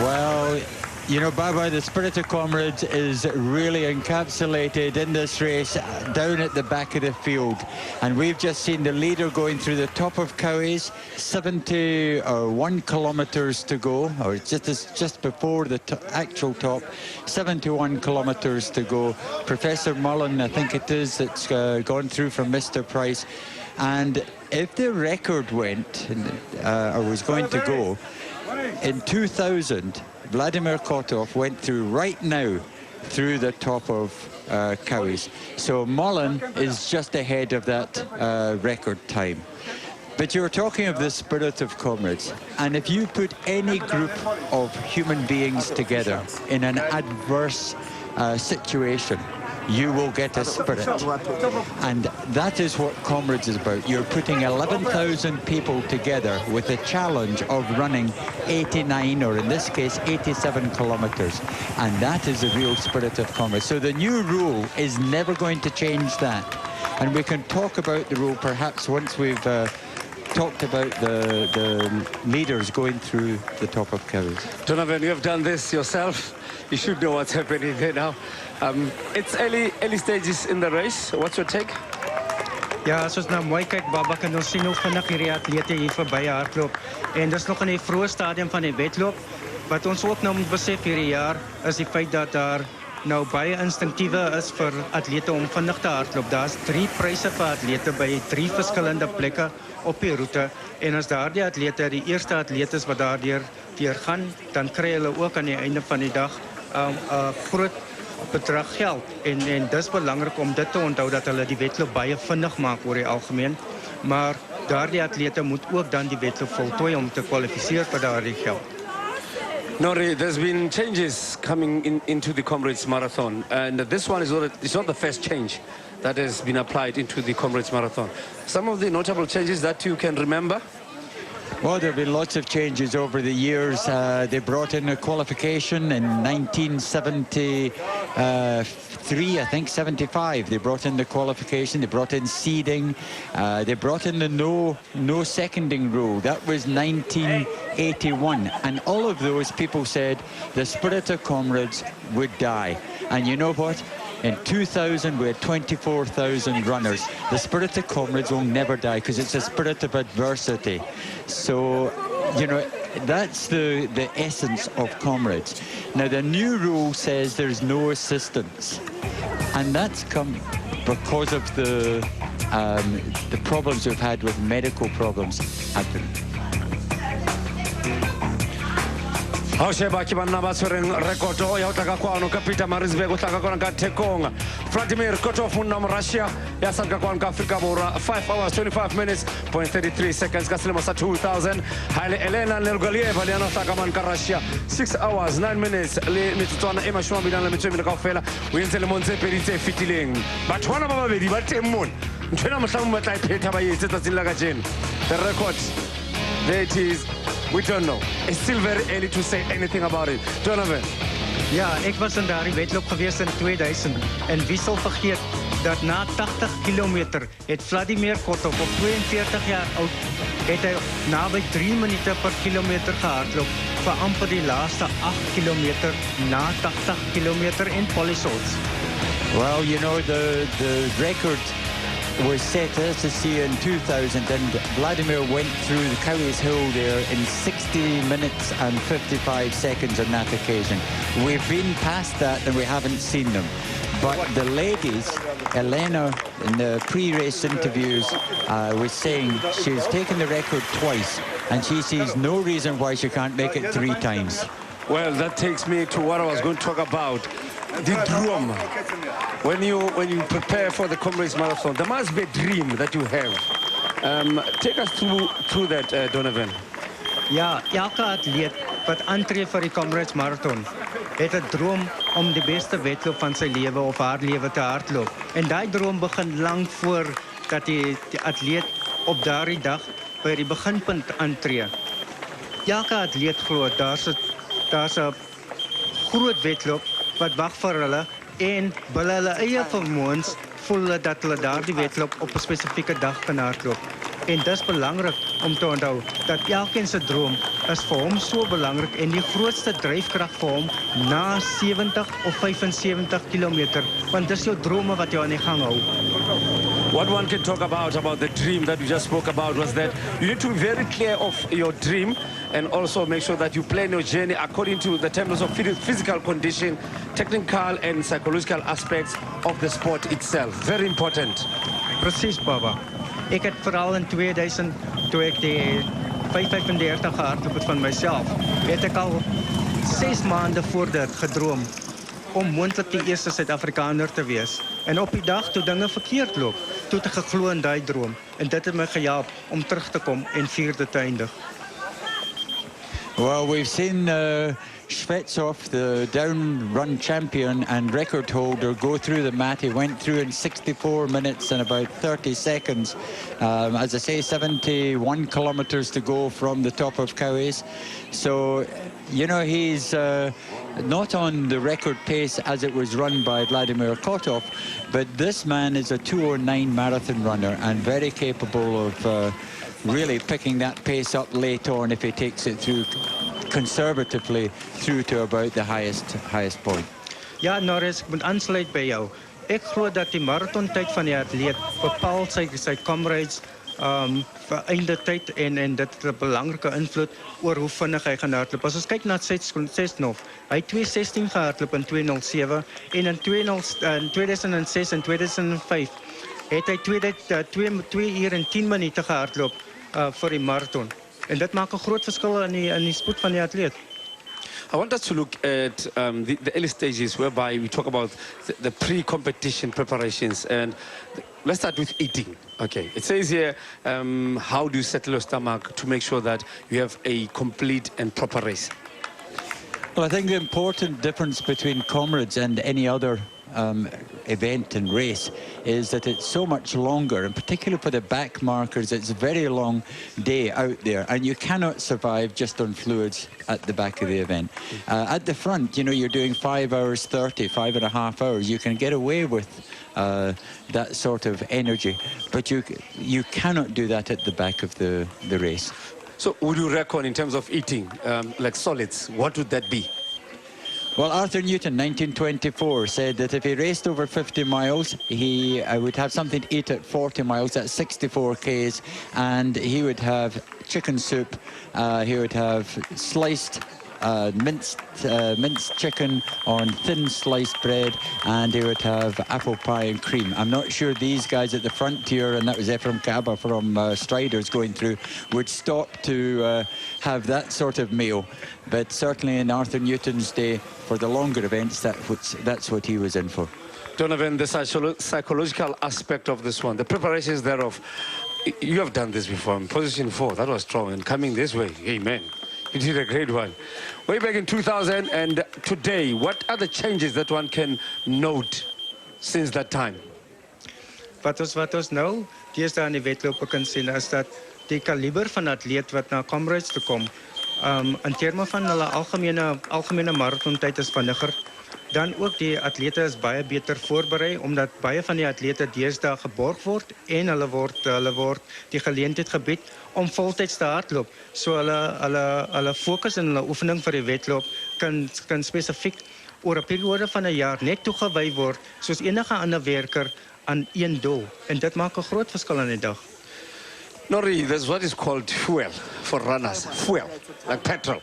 Well, you know, Baba, the spirit of Comrades is really encapsulated in this race down at the back of the field. And we've just seen the leader going through the top of Kawis, 71 kilometres to go, or just before the actual top, 71 kilometres to go. Professor Mullen, I think it is, that's gone through from Mr. Price. And if the record went, or was going to go, in 2000, Vladimir Kotov went through right now through the top of Kawis. So Mullen is just ahead of that record time. But you're talking of the spirit of Comrades. And if you put any group of human beings together in an adverse situation, you will get a spirit. And that is what Comrades is about. You're putting 11,000 people together with the challenge of running 89, or in this case, 87 kilometers. And that is the real spirit of Comrades. So the new rule is never going to change that. And we can talk about the rule perhaps once we've talked about the leaders going through the top of Kawis.
Donovan, you have done this yourself. You should know what's happening there now. It's early stages in the race. What's your take?
Ja, as ons nou mooi kyk, Baba, kan ons sien hoe vinnig hierdie atlete hier verby hardloop. En dis nog in die vroeë stadium van die wedloop. Wat ons ook nou moet besef hierdie jaar is die feit dat daar nou baie instinktiewe is vir atlete om vinnig te hardloop. Daar's 3 pryse vir atlete by 3 verskillende plekke op die roete. En as daardie atlete die eerste atlete is wat daardeur gaan, dan kry hulle ook aan die einde van die dag 'n groot bedrag geld. En dis belangrik om dit te onthou dat hulle die wedloop baie vinnig maak oor die algemeen. Maar daardie atlete moet ook dan die wedloop voltooi om te kwalifiseer vir daardie geld.
Nori, there's been changes coming into the Comrades Marathon, and this one is not the first change that has been applied into the Comrades Marathon. Some of the notable changes that you can remember?
Well, there have been lots of changes over the years. They brought in a qualification in 1973, I think, 75. They brought in the qualification, they brought in seeding, they brought in the no seconding rule. That was 1981. And all of those people said the spirit of Comrades would die. And you know what? In 2000, we had 24,000 runners. The spirit of Comrades will never die because it's a spirit of adversity. So, you know, that's the essence of Comrades. Now, the new rule says there's no assistance. And that's come because of the problems we've had with medical problems.
Hausheba kibanna batswereng rekoto ya utaka kwano kapita Marisburg utaka kwano ka Tekong. Vladimir Kotov from Russia ya saka kwano ka Afrika Bora 5 hours 25 minutes 0.33 seconds ka selemo sa 2000. Haile Elena Lergolieva le anataka man ka Russia 6 hours 9 minutes le mitsotwana e mashoma bilana le mitswemi ka ofela o entse le monze peditse fitileng. But one of babedi ba teng mona. Ntwena mohlamo ba tla ipheta ba yetse tsatsing la ka jeno. The record, there it is. We don't know. It's still very early to say anything about it. Donovan.
Ja, ek was in daardie wedloop gewees in 2000 en wie sal vergeet dat na 80 kilometer het Vladimir Kotov op 42 jaar oud het hy naby 3 minute per kilometer gehardloop vir amper die laaste 8 kilometer na 80 kilometer in Polishots.
Well, you know, the record was set, as to see, in 2000, and Vladimir went through the Kawis Hill there in 60 minutes and 55 seconds on that occasion. We've been past that and we haven't seen them. But the ladies, Elena, in the pre-race interviews, was saying she's taken the record twice and she sees no reason why she can't make it 3 times.
Well, that takes me to what I was going to talk about. The drum. When you prepare for the Comrades Marathon, there must be a dream that you have. Take us through that, Donovan.
Ja, elke atleet wat aantree vir die Comrades Marathon het 'n droom om die beste wedloop van sy lewe of haar lewe te hardloop. En daai droom begin lank voor dat die atleet op daardie dag by die beginpunt aantree. Elke atleet glo daar's 'n groot wedloop wat wag vir hulle en hulle hulle eie vermoëns voel hulle dat hulle daardie wedloop op 'n spesifieke dag kan hardloop. En dis belangrik om te onthou dat elkeen se droom is vir hom so belangrik en die grootste dryfkrag vir hom na 70 of 75 km, want dis jou drome wat jou aan die gang hou.
What one can talk about the dream that we just spoke about was that you need to be very clear of your dream and also make sure that you plan your journey according to the terms of physical condition, technical and psychological aspects of the sport itself. Very important.
Presies, Baba. Ek het veral in 2000, toe ek die 5:35 gehardloop het van myself, het ek al 6 maande voor dit gedroom om moontlik die eerste Suid-Afrikaner te wees. En op die dag toe dinge verkeerd loop, toe het ek geglo in daai droom. En dit het my gehelp om terug te kom en 4de te eindig.
Well, we've seen Shvetsov, the down run champion and record holder, go through the mat. He went through in 64 minutes and about 30 seconds. As I say, 71 kilometers to go from the top of Kauais. So, you know, he's not on the record pace as it was run by Vladimir Kotov, but this man is a 2:09 marathon runner and very capable of really picking that pace up late on if he takes it through conservatively through to about the highest point.
Ja, Norris, ek moet aansluit by jou. Ek glo dat die maratontyd van die atleet bepaal sy comrades vir einde tyd en dit het 'n belangrike invloed oor hoe vinnig hy gaan hardloop. As ons kyk na Sesnov, hy het 2:16 gehardloop in 2:07 en in 2006 en 2005 het hy 2 uur en 10 minute gehardloop vir die marathon. En dit maak 'n groot verskil in die spoed van die atleet.
I want us to look at the early stages whereby we talk about the pre-competition preparations. And let's start with eating. Okay, it says here, how do you settle your stomach to make sure that you have a complete and proper race?
Well, I think the important difference between Comrades and any other event and race is that it's so much longer, and particularly for the back markers, it's a very long day out there, and you cannot survive just on fluids at the back of the event. At the front, you know, you're doing 5 hours 30, 5.5 hours. You can get away with that sort of energy, but you cannot do that at the back of the race.
So would you reckon in terms of eating, like solids, what would that be?
Well, Arthur Newton, 1924, said that if he raced over 50 miles, he would have something to eat at 40 miles, that's 64 Ks, and he would have chicken soup, he would have sliced minced chicken on thin sliced bread, and he would have apple pie and cream. I'm not sure these guys at the frontier, and that was Ephraim Kaba from Striders going through, would stop to have that sort of meal. But certainly in Arthur Newton's day, for the longer events, that's what he was in for.
Donovan, the psychological aspect of this one, the preparations thereof, you have done this before. In position 4, that was strong, and coming this way, amen. You did a great one. Way back in 2000 and today, what are the changes that one can note since that time?
Wat ons nou deesdae in die wedlope kan sien is dat die kaliber van atleet wat na Comrades toe kom, in terme van hulle algemene maratontyd is vinniger. Dan ook die atlete is baie beter voorberei omdat baie van die atlete deesdae geborg word en hulle word die geleentheid gebied om voltyds te hardloop. So hulle fokus in hulle oefening vir die wedloop kan spesifiek oor 'n periode van 'n jaar net toegewy word soos enige ander werker aan een doel. En dit maak 'n groot verskil aan die dag.
Nori, there's what is called fuel for runners. Fuel, like petrol.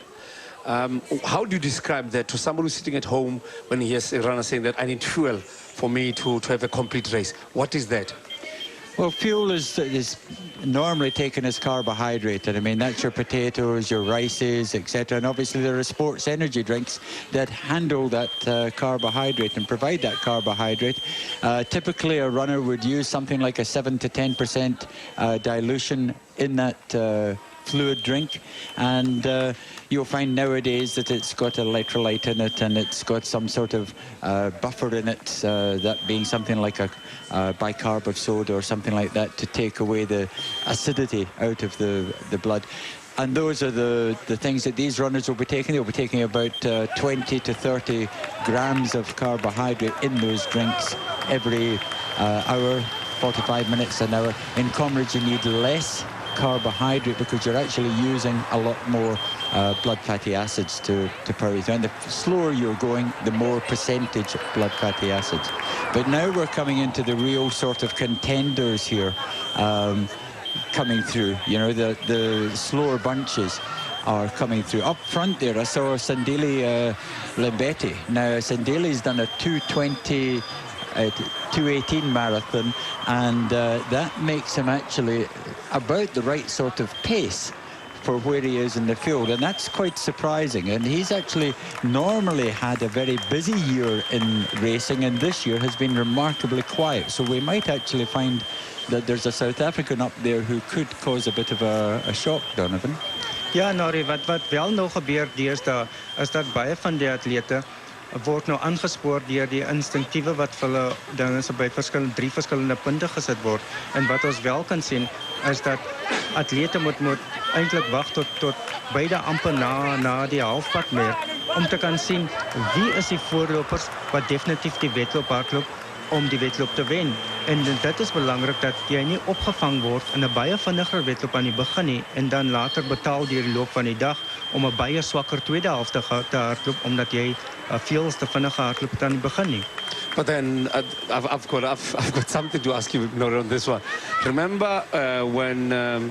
How do you describe that to somebody who's sitting at home when he hears a runner saying that I need fuel for me to have a complete race? What is that?
Well, fuel is normally taken as carbohydrate, and I mean that's your potatoes, your rices, etc. And obviously there are sports energy drinks that handle that carbohydrate and provide that carbohydrate. Typically, a runner would use something like a 7 to 10% dilution in that fluid drink, and you'll find nowadays that it's got electrolyte in it and it's got some sort of buffer in it, that being something like a bicarb of soda or something like that to take away the acidity out of the blood. And those are the things that these runners will be taking. They'll be taking about 20 to 30 grams of carbohydrate in those drinks every hour, 45 minutes an hour. In Comrades, you need less carbohydrate because you're actually using a lot more blood fatty acids to power you through. And the slower you're going, the more percentage blood fatty acids. But now we're coming into the real sort of contenders here. Coming through, you know, the slower bunches are coming through. Up front there, I saw Sandile Lembete. Now, Sandili's done a 2:20, 2:18 marathon, and that makes him actually about the right sort of pace for where he is in the field, and that's quite surprising. And he's actually normally had a very busy year in racing, and this year has been remarkably quiet. So we might actually find that there's a South African up there who could cause a bit of a shock, Donovan.
Ja, Nari, wat wel nou gebeur deesdae is dat baie van die atlete word nou aangespoor deur die instinktiewe wat vir hulle dinge so by drie verskillende punte gesit word. En wat ons wel kan sien is dat atlete moet eintlik wag tot beide amper na die halfpad merk om te kan sien wie is die voorlopers wat definitief die wedloop hardloop om die wedloop te wen. En dit is belangrik dat jy nie opgevang word in 'n baie vinniger wedloop aan die begin nie en dan later betaal deur die loop van die dag om 'n baie swakker tweede helfte te hardloop omdat jy veel te vinnig hardloop het aan die begin nie.
But then I've got something to ask you, Nori, on this one. Remember when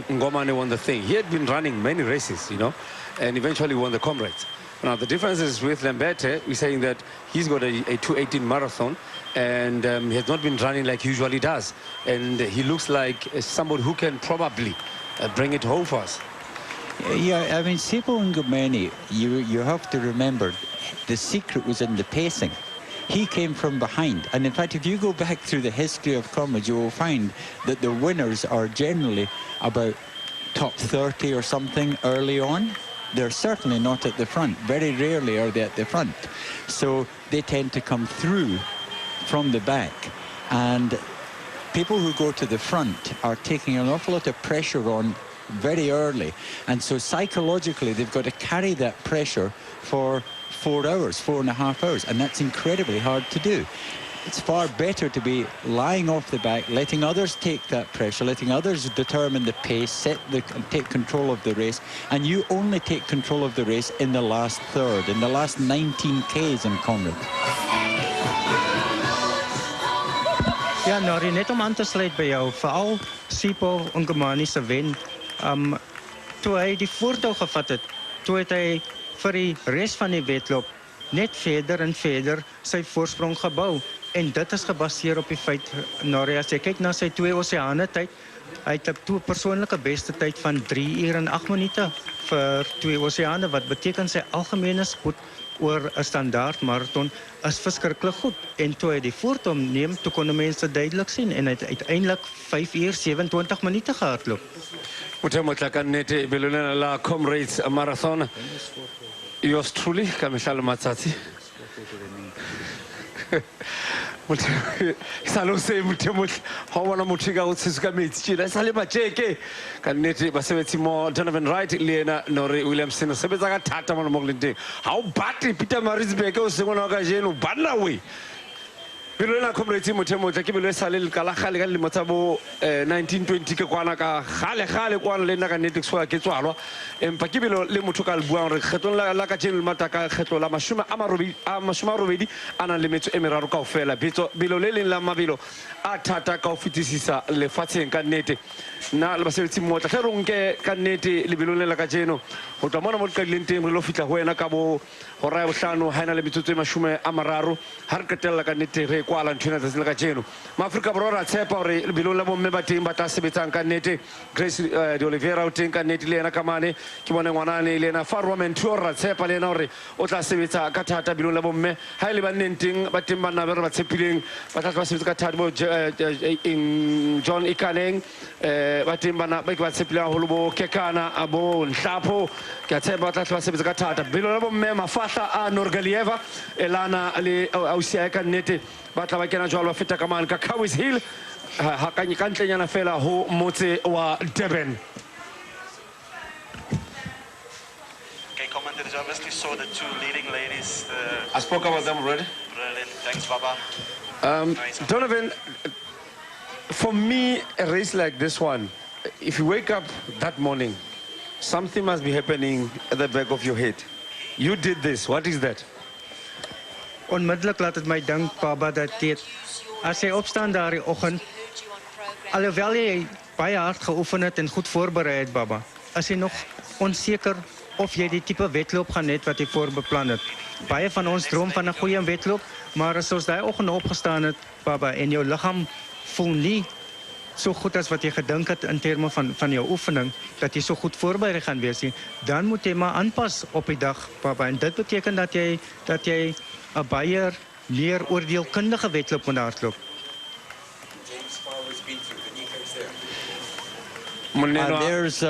Ngomane won the thing? He had been running many races, you know, and eventually won the Comrades. Now the difference is with Lembete, we're saying that he's got a 2:18 marathon, and he has not been running like he usually does, and he looks like somebody who can probably bring it home for us.
Yeah, I mean, Sipho Ngomane, you have to remember, the secret was in the pacing. He came from behind, and in fact, if you go back through the history of Comrades, you will find that the winners are generally about top 30 or something early on. They're certainly not at the front. Very rarely are they at the front. So they tend to come through from the back, and people who go to the front are taking an awful lot of pressure on very early, and so psychologically they've got to carry that pressure for 4 hours, 4.5 hours, and that's incredibly hard to do. It's far better to be lying off the back, letting others take that pressure, letting others determine the pace, take control of the race, and you only take control of the race in the last third, in the last 19 Ks in Comrades.
Ja, Nori, net om aan te sluit by jou, veral Sipho Ngomane se wen, toe hy die voortou gevat het, toe het hy vir die res van die wedloop net verder en verder sy voorsprong gebou. En dit is gebaseer op die feit, Nori, as jy kyk na sy 2 oseane tyd, hy het 'n persoonlike beste tyd van 3 uur en 8 minute vir 2 oseane, wat beteken sy algemene spoed oor 'n standaard marathon is verskriklik goed. En toe hy die voortou neem, toe kon mense duidelik sien en hy het uiteindelik 5 uur 27 minute gehardloop.
Motla ka nnete belolena la Comrades Marathon. Yours truly, Kamihlalo Matsatsi. Salo se mutemot hawana mutiga utsisuka mitsira sale bajeke kaneti basebetsi mo Donovan Wright lena Nori Williamson sebetsa ka thata mona mo glenteng ha o battle Peter Marisburg o se ngwana ka jeno banna we Bilona Comrades motemot ke belo sale le kala khale ka le motsabo 1920 ke kwana ka khale kwana le nna ka neti tswa ke tswalwa empa ke belo le motho ka le buang re kgetlo la ka jeno mataka kgetlo la mashuma robedi ana le metso e meraro ka ofela belo le leng la mabelo a thata ka ofitisisa le fatsheng ka nnete na le basebetsi motla hle ronke ka nnete le belo le la ka jeno ho twa mona mo ka dilenteng re lo fitla ho wena ka bo hora ya bohlano ha ena le metsotso e 30 ha re qetella ka nnete re kwala nthwena tsa le ka jeno maafrika borwa ra tshepa hore lebelo la bomme ba teng ba tla sebetsang ka nnete Grace de Oliveira o teng ka nnete le ena ka mane ke bone ngwanane le ena Farwa Mentor ra tshepa le ena hore o tla sebetsa ka thata bilong la bomme ha ile ba nneng teng ba teng bana ba re ba tshepileng ba tla ba sebetsa ka thata bo in John Ikaneng ba teng bana ba ke ba tshepileng haholo bo Kekana abo Nhlapho ke a tshepa ba tla ba sebetsa ka thata bilong la bomme mafahla a Norgalieva elana le ausia ka nnete ba tla ba kena jwalo ba feta ka mane ka Cowies Hill ha ka ntlenyana fela ho motse wa Durban.
You obviously saw the two leading ladies.
I spoke about them already.
Brilliant. Thanks, Baba.
Donovan, for me, a race like this one, if you wake up that morning, something must be happening at the back of your head. You did this. What is that?
Onmiddellik laat het my dink, Baba, dat dit as jy opstaan daardie oggend, alhoewel jy baie hard geoefen het en goed voorberei het, Baba, as jy nog onseker of jy die tipe wedloop gaan hê wat jy voorbeplan het. Baie van ons droom van 'n goeie wedloop, maar as ons daai oggend opgestaan het, Baba, en jou liggaam voel nie so goed as wat jy gedink het in terme van jou oefening, dat jy so goed voorberei gaan wees nie, dan moet jy maar aanpas op die dag, Baba. En dit beteken dat jy 'n baie meer oordeelkundige wedloop moet hardloop.
There's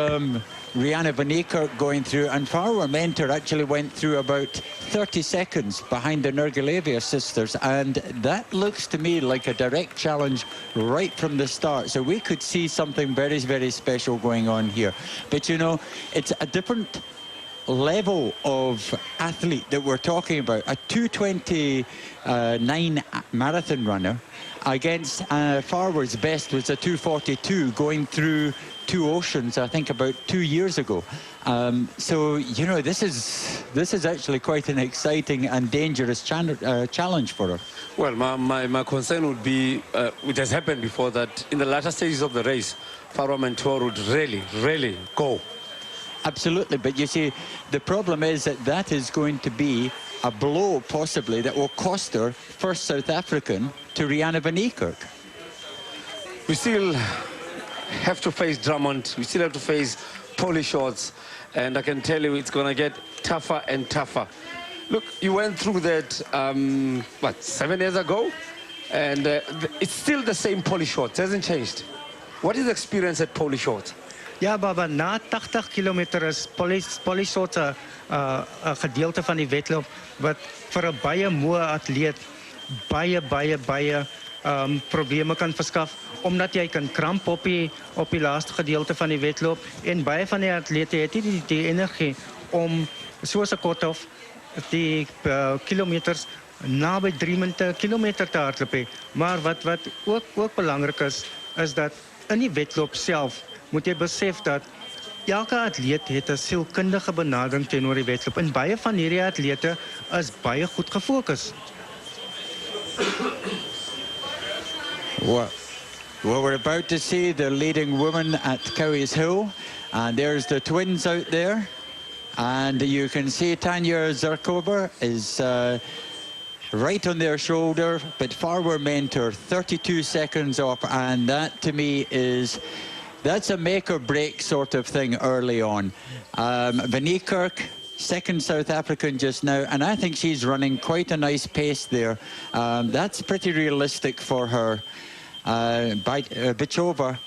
Rihanna Van Niekerk going through, and Farwer Mentor actually went through about 30 seconds behind the Nurgalevia sisters, and that looks to me like a direct challenge right from the start. So we could see something very, very special going on here. But you know, it's a different level of athlete that we're talking about. A 2:29 marathon runner against Farwer's best was a 2:42 going through two oceans, I think about 2 years ago. So you know, this is actually quite an exciting and dangerous challenge for her.
Well, my concern would be, it has happened before, that in the latter stages of the race, Farwer Mentor would really go.
Absolutely, but you see, the problem is that is going to be a blow, possibly, that will cost her first South African to Rihanna Van Niekerk.
We still have to face Drummond, we still have to face Polly Shorts, and I can tell you it's going to get tougher and tougher. Look, you went through that, 7 years ago, and it's still the same Polly Shorts, it hasn't changed. What is the experience at Polly Shorts?
Ja, Baba, na 80 kilometer is Polly Shorts 'n gedeelte van die wedloop wat vir 'n baie moe atleet baie probleme kan verskaf, omdat jy kan kramp op die laaste gedeelte van die wedloop, en baie van die atlete het nie die energie om soos 'n Kothoff die kilometers naby 3 minute kilometer te hardloop. Maar wat ook belangrik is dat in die wedloop self moet jy besef dat elke atleet het 'n sielkundige benadering teenoor die wedloop, en baie van hierdie atlete is baie goed gefokus.
Well, we're about to see the leading woman at Cowie's Hill, and there's the twins out there, and you can see Tanya Zerkover is right on their shoulder, but Farwer Mentor 32 seconds off, and that to me that's a make or break sort of thing early on. Van Niekerk, second South African just now, and I think she's running quite a nice pace there. That's pretty realistic for her. Bichova,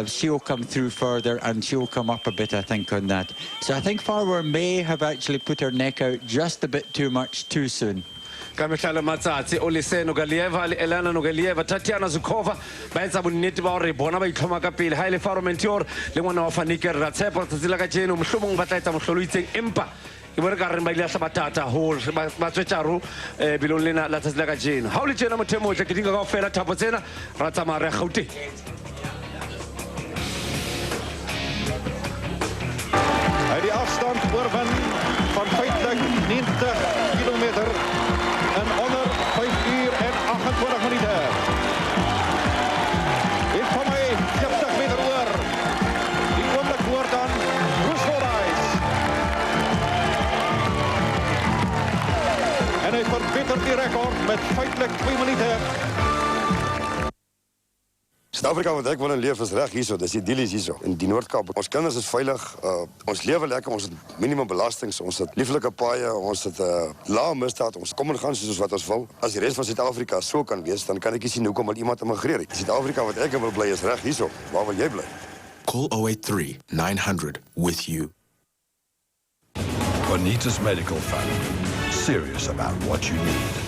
she'll come through further, and she'll come up a bit, I think, on that. So I think Farwer may have actually put her neck out just a bit too much too soon.
Kamihlala matsatsi Olise Nogalieva le Elana Nogalieva Tatiana Zukova ba etsa bonnete ba hore bona ba itlhoma ka pele ha ile Farwer Mentor le ngwana wa Van Niekerk ra tshepa tsela ka jeno mohlomong ba tla etsa mohlolo itseng, empa ke bone ka reng ba ile hlaba tata hole ba tswetjaro bilong lena la tsela ka jeno ha o le tjena motho motle ke dinga ka ofela thapo tsena ra tsamaya re Gauteng.
Hy die afstand oorwin van feitlik 90 kilometer in onder 5 uur en 28 minute. Dit kom hy 70 meter oor. Die oomblik woord aan Bruce Fordyce. En hy verbeter die rekord met feitlik 2 minute.
Suid-Afrika wat ek wil in leef is reg hierso, dis die deal is hierso in die Noord-Kaap. Ons kinders is veilig, ons lewe lekker, ons het minimum belastings, ons het lieflike paaie, ons het lae misdaad, ons kom en gaan soos wat ons wil. As die res van Suid-Afrika so kan wees, dan kan ek nie sien hoekom wil iemand immigreer nie. Suid-Afrika wat ek wil bly is reg hierso. Waar wil jy bly?
Call 083 900 with you.
Bonita's Medical Fund. Serious about what you need.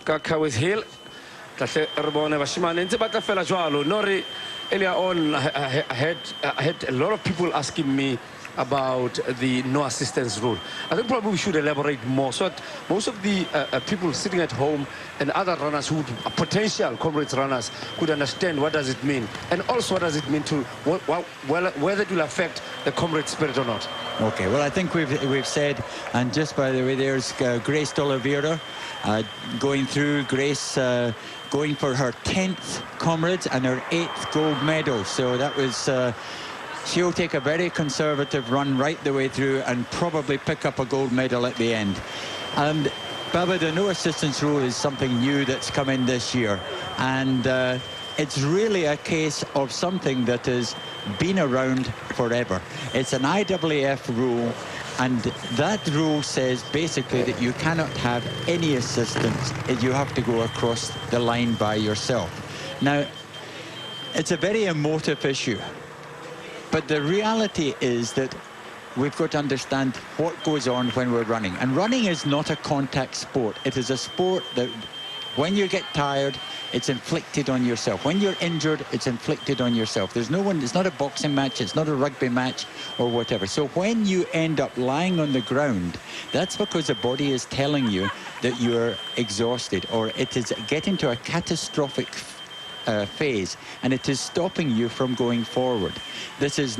Cowie's Hill, Tahle re bone bashimane ntse ba tla fela jwalo. Nori earlier on I had a lot of people asking me about the no assistance rule. I think probably we should elaborate more so that most of the people sitting at home and other runners who are potential Comrades runners could understand what does it mean, and also what does it mean to whether it will affect the Comrade spirit or not.
Okay, well, I think we've said, and just by the way, there's Grace D'Oliveira going through. Grace going for her 10th Comrades and her 8th gold medal. So that was. She'll take a very conservative run right the way through and probably pick up a gold medal at the end. And Baba, the no assistance rule is something new that's come in this year, and it's really a case of something that has been around forever. It's an IAAF rule, and that rule says basically that you cannot have any assistance. You have to go across the line by yourself. Now, it's a very emotive issue. But the reality is that we've got to understand what goes on when we're running. And running is not a contact sport. It is a sport that when you get tired, it's inflicted on yourself. When you're injured, it's inflicted on yourself. There's no one, it's not a boxing match, it's not a rugby match or whatever. So when you end up lying on the ground, that's because the body is telling you that you're exhausted, or it is getting to a catastrophic phase, and it is stopping you from going forward. This is